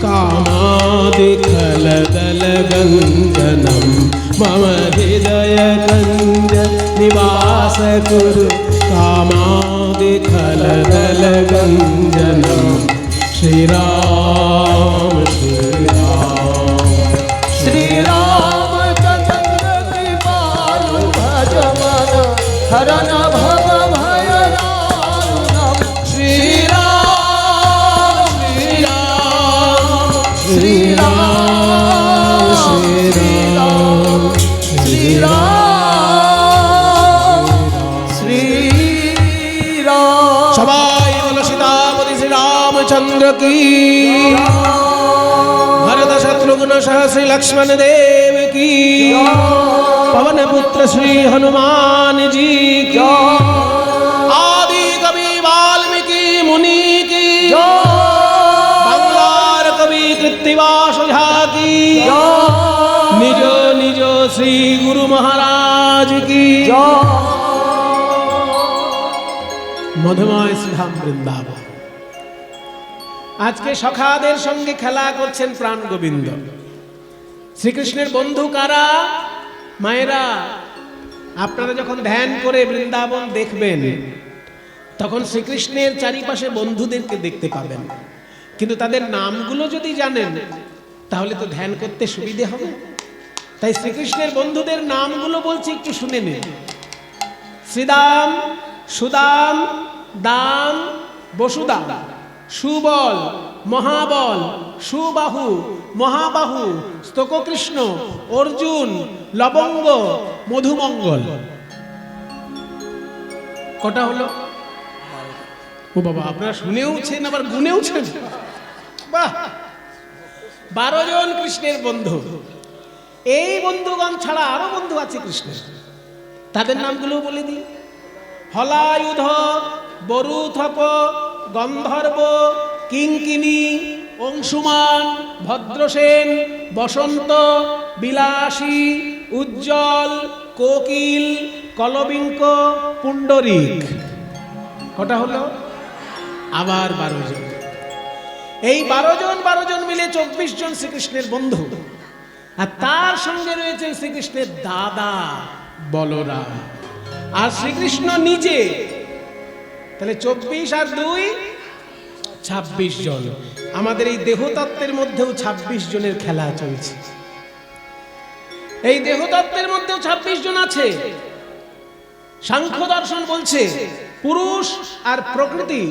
কামাদি খলদল গঞ্জনম। মম হৃদয় কঞ্জ নিবাস কুরু कामादि खलदल गंजनम। श्री राम श्री राम श्री रामचंद्र कृपालु भजमान रामचंद्र की भरत शत्रुघ्न सह श्री लक्ष्मण देव की पवन पुत्र श्री हनुमान जी की आदि कवि वाल्मीकि मुनि की बंगार कवि कृत्तिवास झा की निज निज श्री गुरु महाराज की মধুময় শ্রীধাম বৃন্দাবন। আজকে সখাদের সঙ্গে খেলা করছেন প্রাণ গোবিন্দ। শ্রীকৃষ্ণের বন্ধু কারা? মায়েরা, আপনারা যখন ধ্যান করে বৃন্দাবন দেখবেন তখন শ্রীকৃষ্ণের চারিপাশে বন্ধুদেরকে দেখতে পাবেন, কিন্তু তাদের নামগুলো যদি জানেন তাহলে তো ধ্যান করতে সুবিধে হবে। তাই শ্রীকৃষ্ণের বন্ধুদের নামগুলো বলছি, একটু শুনে নিন। শ্রীদাম, সুদাম, দাম, বসুদাম, সুবল, মহাবল, সুবাহু, মহাবাহু, স্তোককৃষ্ণ, অর্জুন, লবঙ্গ, মধুমঙ্গল। কটা হলো? ও বাবা, আপনারা শুনেওছেন আবার গুনেওছেন। বাহ, 12 জন কৃষ্ণের বন্ধু। এই বন্ধুগণ ছাড়া আরো বন্ধু আছে কৃষ্ণের, তাদের নামগুলো বলে দিই। হলায়ুধ, বরুথপ, গন্ধর্ব, কিঙ্কিনী, অংশুমান, ভদ্রসেন, বসন্ত, বিলাসী, উজ্জ্বল, কোকিল, কলবিঙ্ক, পুণ্ডরিক। কটা হলো? আবার 12 জন। এই 12 জন মিলে 24 জন শ্রীকৃষ্ণের বন্ধু। আর তার সঙ্গে রয়েছেন শ্রীকৃষ্ণের দাদা বলরাম আর শ্রীকৃষ্ণ নিজে। তাহলে 24 আর 2 26 জন। আমাদের এই দেহতত্ত্বের মধ্যেও 26 জনের খেলা চলছে। এই দেহতত্ত্বের মধ্যেও 26 জন আছে। সাংখ্য দর্শন বলছে পুরুষ আর প্রকৃতি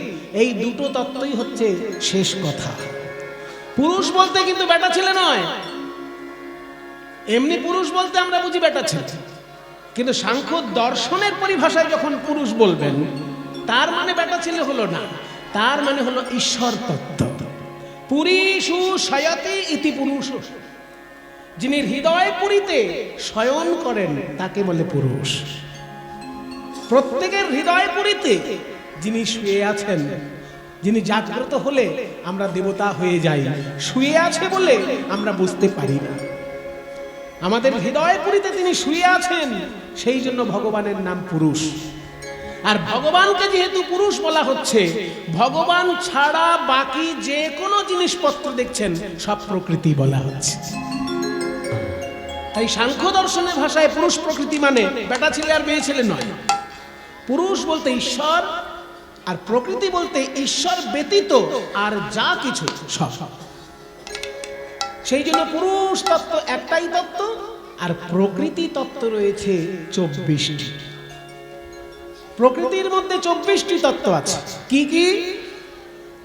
এই দুটো তত্ত্বই হচ্ছে শেষ কথা। পুরুষ বলতে কিন্তু বেটা ছেলে নয়। এমনি পুরুষ বলতে আমরা বুঝি বেটা ছেলে, কিন্তু সাংখ্য দর্শনের পরিভাষায় যখন পুরুষ বলবেন তার মানে বেটা ছেলে হলো না, তার মানে হলো ঈশ্বর তত্ত্ব। পুরীষু শয়তে ইতি পুরুষ, যিনি হৃদয় পুরীতে শয়ন করেন তাকে বলে পুরুষ। প্রত্যেকের হৃদয় পুরীতে যিনি শুয়ে আছেন, যিনি জাগ্রত হলে আমরা দেবতা হয়ে যাই, শুয়ে আছে বলে আমরা বুঝতে পারি না। আমাদের হৃদয় পুরীতে তিনি শুয়ে আছেন, সেই জন্য ভগবানের নাম পুরুষ। আর ভগবানকে যেহেতু পুরুষ বলা হচ্ছে, ভগবান ছাড়া বাকি যে কোনো জিনিসপত্র দেখছেন সব প্রকৃতি বলা হচ্ছে। তাই সাংখ্য দর্শনের ভাষায় পুরুষ প্রকৃতি মানে বেটা ছেলে আর মেয়ে ছেলে নয়। পুরুষ বলতে ঈশ্বর, আর প্রকৃতি বলতে ঈশ্বর ব্যতীত আর যা কিছু সব। সেই জন্য পুরুষ তত্ত্ব একটাই তত্ত্ব, আর প্রকৃতি তত্ত্ব রয়েছে 24টি। প্রকৃতির মধ্যে 24টি তত্ত্ব আছে। কি কি?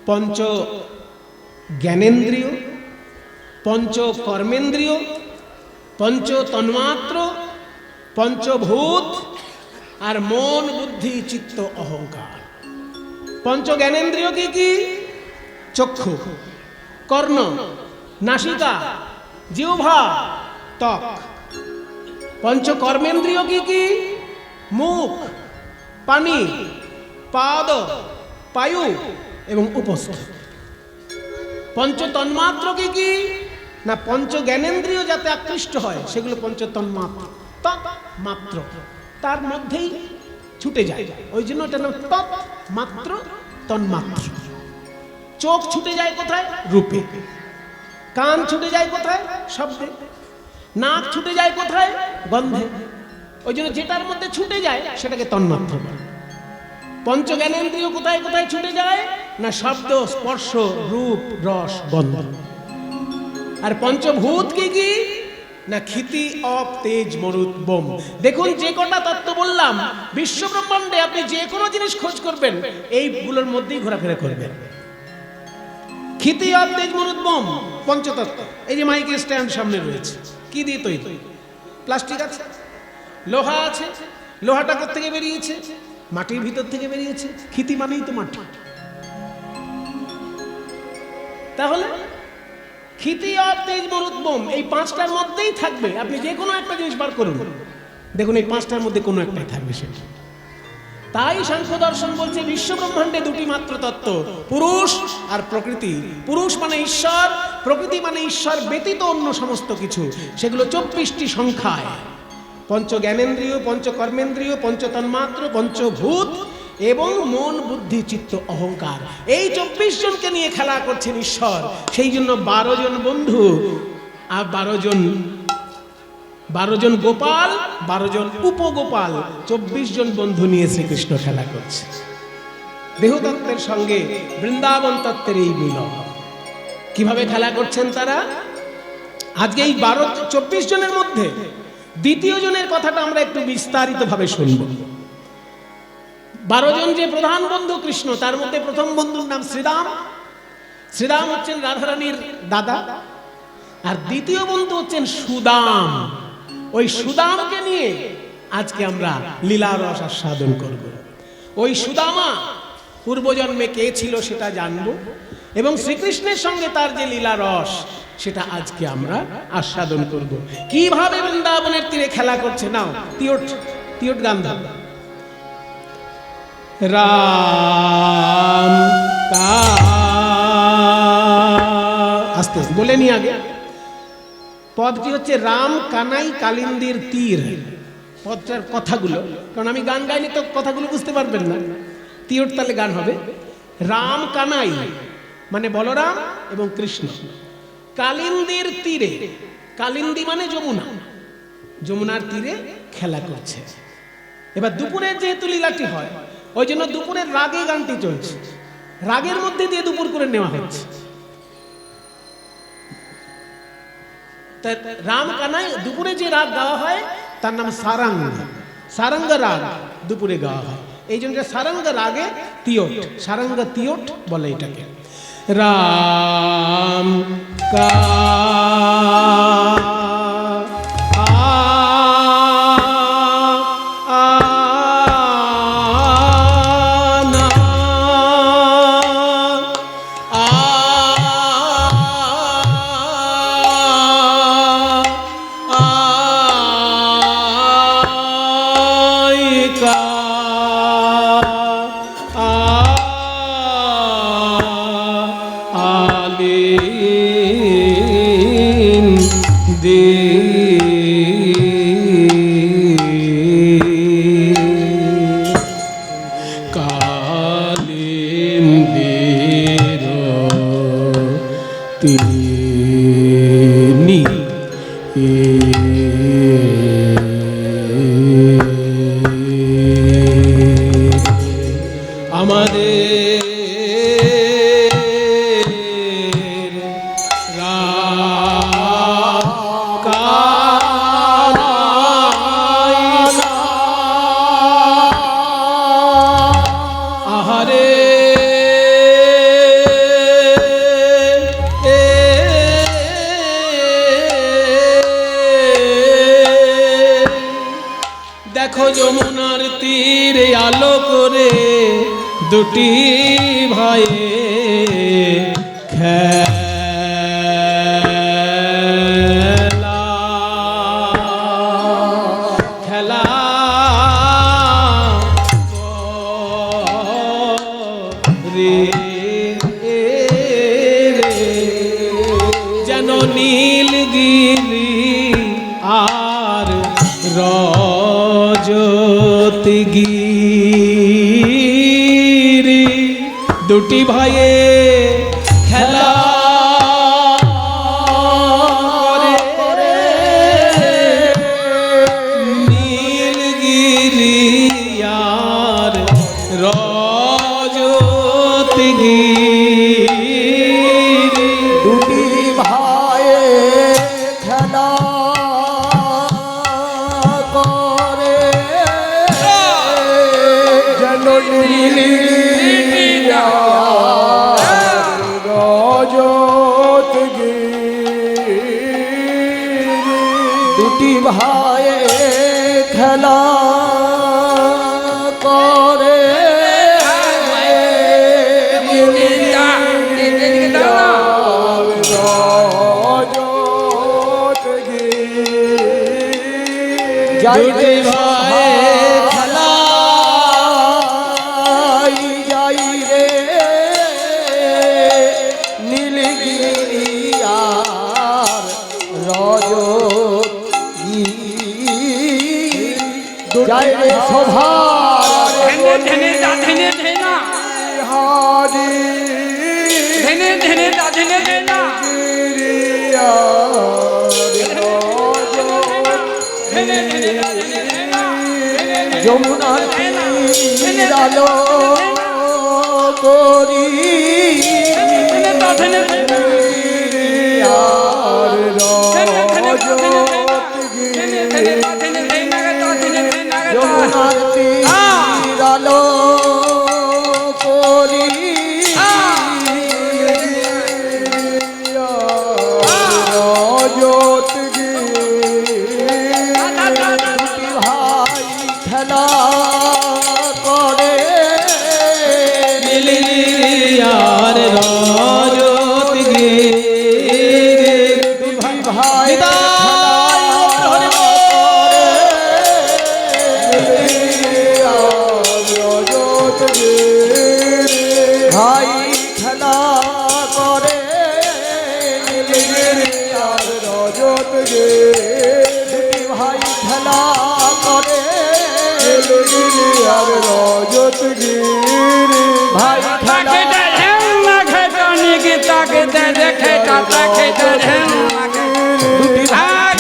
পঞ্চ জ্ঞানেন্দ্রিয়, পঞ্চ কর্মেন্দ্রিয়, পঞ্চ তন্মাত্র, পঞ্চভূত, আর মন, বুদ্ধি, চিত্ত, অহংকার। পঞ্চ জ্ঞানেন্দ্রিয় কি কি? চক্ষু, কর্ণ, নাসিকা, জিহ্বা, ত্বক। পঞ্চ কর্মেন্দ্রিয় কি কি? মুখ, পানি, পাদ, পায়ু এবং উপস্থ। পঞ্চ তন্মাত্র কি কি? না, পঞ্চ জ্ঞানেন্দ্রিয় যাতে আকৃষ্ট হয় সেগুলো পঞ্চ তন্মাত্র। তৎ মাত্র, তার মধ্যেই ছুটে যায়, ওই জন্য এটার নাম তৎ মাত্র, তন্মাত্র। চোখ ছুটে যায় কোথায়? রূপে। কান ছুটে যায় কোথায়? শব্দে। নাক ছুটে যায় কোথায়? গন্ধে। ওই জন্য যেটার মধ্যে ছুটে যায় সেটাকে তন্মাত্র বলে। পঞ্চ জ্ঞানেন্দ্রিয় কোথায় কোথায় ছুটে যায়? না, শব্দ, স্পর্শ, রূপ, রস, গন্ধ। আর পঞ্চভূত কি কি? না, ক্ষিতি, অপ, তেজ, মরুত, বোম। দেখুন, যে কটা তত্ত্ব বললাম, বিশ্ব ব্রহ্মাণ্ডে আপনি যে কোনো জিনিস খোঁজ করবেন এইগুলোর মধ্যেই ঘোরাফেরা করবেন। ক্ষিতি, অপ, তেজ, মরুত, বোম, পঞ্চতত্ত্ব। এই যে মাইকের স্ট্যান্ড সামনে রয়েছে, কি দিয়ে তৈরি? প্লাস্টিক আছে, লোহা আছে। লোহাটা কোথা থেকে বেরিয়েছে? মাটির ভিতর থেকে বেরিয়েছে। ক্ষিতি মানেই তো মাটি। তাহলে ক্ষিতি অব তেজ মরুদ্যম এই পাঁচটার মধ্যেই থাকবে। আপনি যে কোনো একটা জিনিস বার করুন, দেখুন এই পাঁচটার মধ্যে কোনো একটাই থাকবে সেটা। তাই সাংখ্য দর্শন বলছে বিশ্ব ব্রহ্মাণ্ডে দুটি মাত্র তত্ত্ব, পুরুষ আর প্রকৃতি। পুরুষ মানে ঈশ্বর, প্রকৃতি মানে ঈশ্বর ব্যতীত অন্য সমস্ত কিছু। সেগুলো 24টি সংখ্যায়, পঞ্চ জ্ঞানেন্দ্রিয়, পঞ্চ কর্মেন্দ্রিয়, পঞ্চ তন্মাত্র, পঞ্চভূত এবং মন, বুদ্ধি, চিত্ত, অহংকার। এই 24 জনকে নিয়ে খেলা করছেন ঈশ্বর। সেই জন্য 12 জন বন্ধু আর 12 জন গোপাল, 12 জন উপগোপাল, 24 জন বন্ধু নিয়ে শ্রীকৃষ্ণ খেলা করছে। দেহতত্ত্বের সঙ্গে বৃন্দাবন তত্ত্বের এই মিলন। কিভাবে খেলা করছেন তারা? আজকে এই 24 জনের মধ্যে দ্বিতীয় জনের কথাটা আমরা একটু বিস্তারিতভাবে শুনব। 12 জন যে প্রধান বন্ধু কৃষ্ণ, তার মধ্যে প্রথম বন্ধুর নাম শ্রীরাম। শ্রীরাম হচ্ছেন রাধারানীর দাদা। আর দ্বিতীয় বন্ধু হচ্ছেন সুদাম। ওই সুদামকে নিয়ে আজকে আমরা লীলা রস আস্বাদন করব। ওই সুদামা পূর্বজন্মে কে ছিল সেটা জানব, এবং শ্রীকৃষ্ণের সঙ্গে তার যে লীলা রস সেটা আজকে আমরা আস্বাদন করব। কিভাবে বৃন্দাবনের তীরে খেলা করছে। নাও তিয়ট গান ধর। রাম আস্তে আস্তে বলে নি আগে। পদটি হচ্ছে রাম কানাই কালিন্দির তীর। পদটার কথাগুলো, কারণ আমি গান গাইনি তো কথাগুলো বুঝতে পারবেন না। তিয়ট তালে গান হবে। রাম কানাই মানে বলরাম এবং কৃষ্ণ কালিন্দির তীরে, কালিন্দি মানে যমুনা, যমুনার তীরে খেলা করছে। এবার দুপুরের যেহেতু লীলাটি হয়, ওই জন্য দুপুরের রাগে গানটি চলছে। রাগের মধ্যে দিয়ে দুপুর করে নেওয়া হচ্ছে। রাম কানাই দুপুরে যে রাগ গাওয়া হয় তার নাম সারাঙ্গ। সারাঙ্গ রাগ দুপুরে গাওয়া হয়, এই জন্য সারাঙ্গ রাগে তিয়ট, সারাঙ্গ তিয়ট বলে এটাকে। রাম যমুনার তীরে আলো করে দুটি ভাই খেলা খেলা রে যেন নীলগিরি আর রজতগিরি দুটি ভাইয়ে খেলা করে নীলগিরি আর রজতগিরি দুটি ভাইয়ে খেলা করে যেন দুটি ভাইয়ে খেলা করে যাই রে দুটি ভাই খেলাই যাই রে নীলগিরি আর রজতগিরি যাই রে শোভার ধেনে ধেনে দা ধেনে ধেনা হারি ধেনে ধেনে দা ধেনে ধেনা ধেনে ধেনে দা ধেনে ধেনা যমুনার তীরালো করি ধেনে দা ধেনে ধেনা আর ধেনে ধেনে দা ধেনে ধেনা রজতগিরি ধেনে ধেনে দা ধেনে ধেনা দা ধেনে ধেনা যমুনার তীরালো করি রজতগিরি ভাই খেলা করে আর রজতগিরি ভাই ভাই খেলা করে আর রজতগিরি ভাই খেলা করে আর রজতগিরি ভাই তাকে খেলা ধেনা খেটা নিকে তাকে দেখে টাটা খেটা ধেনা দুটি ভাই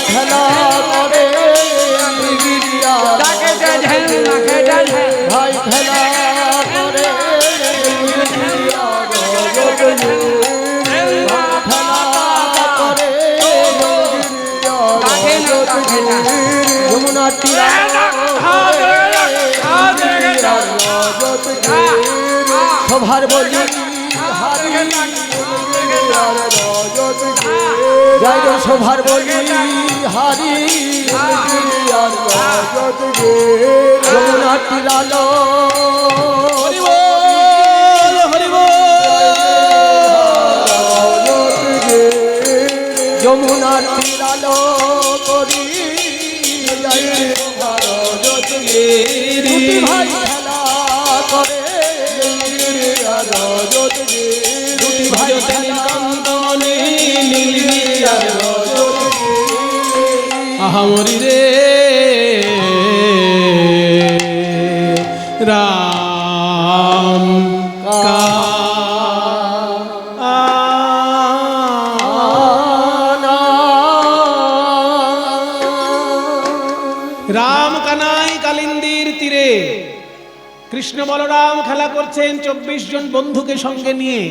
খেলা করে ভাই খেলা করে যমুনা তীরা সভার বলি যাই রে সভার বলি হারি যমুনা তীরালো যমুনার তীরালো করি যাই রে রজতগিরি ভাই খেলা করে দুটি ভাই খেলা আহামরি রে রাম রাম কানাই কালিন্দির তীরে কৃষ্ণ বলরাম খেলা করছেন 24 জন বন্ধুকে সঙ্গে নিয়ে।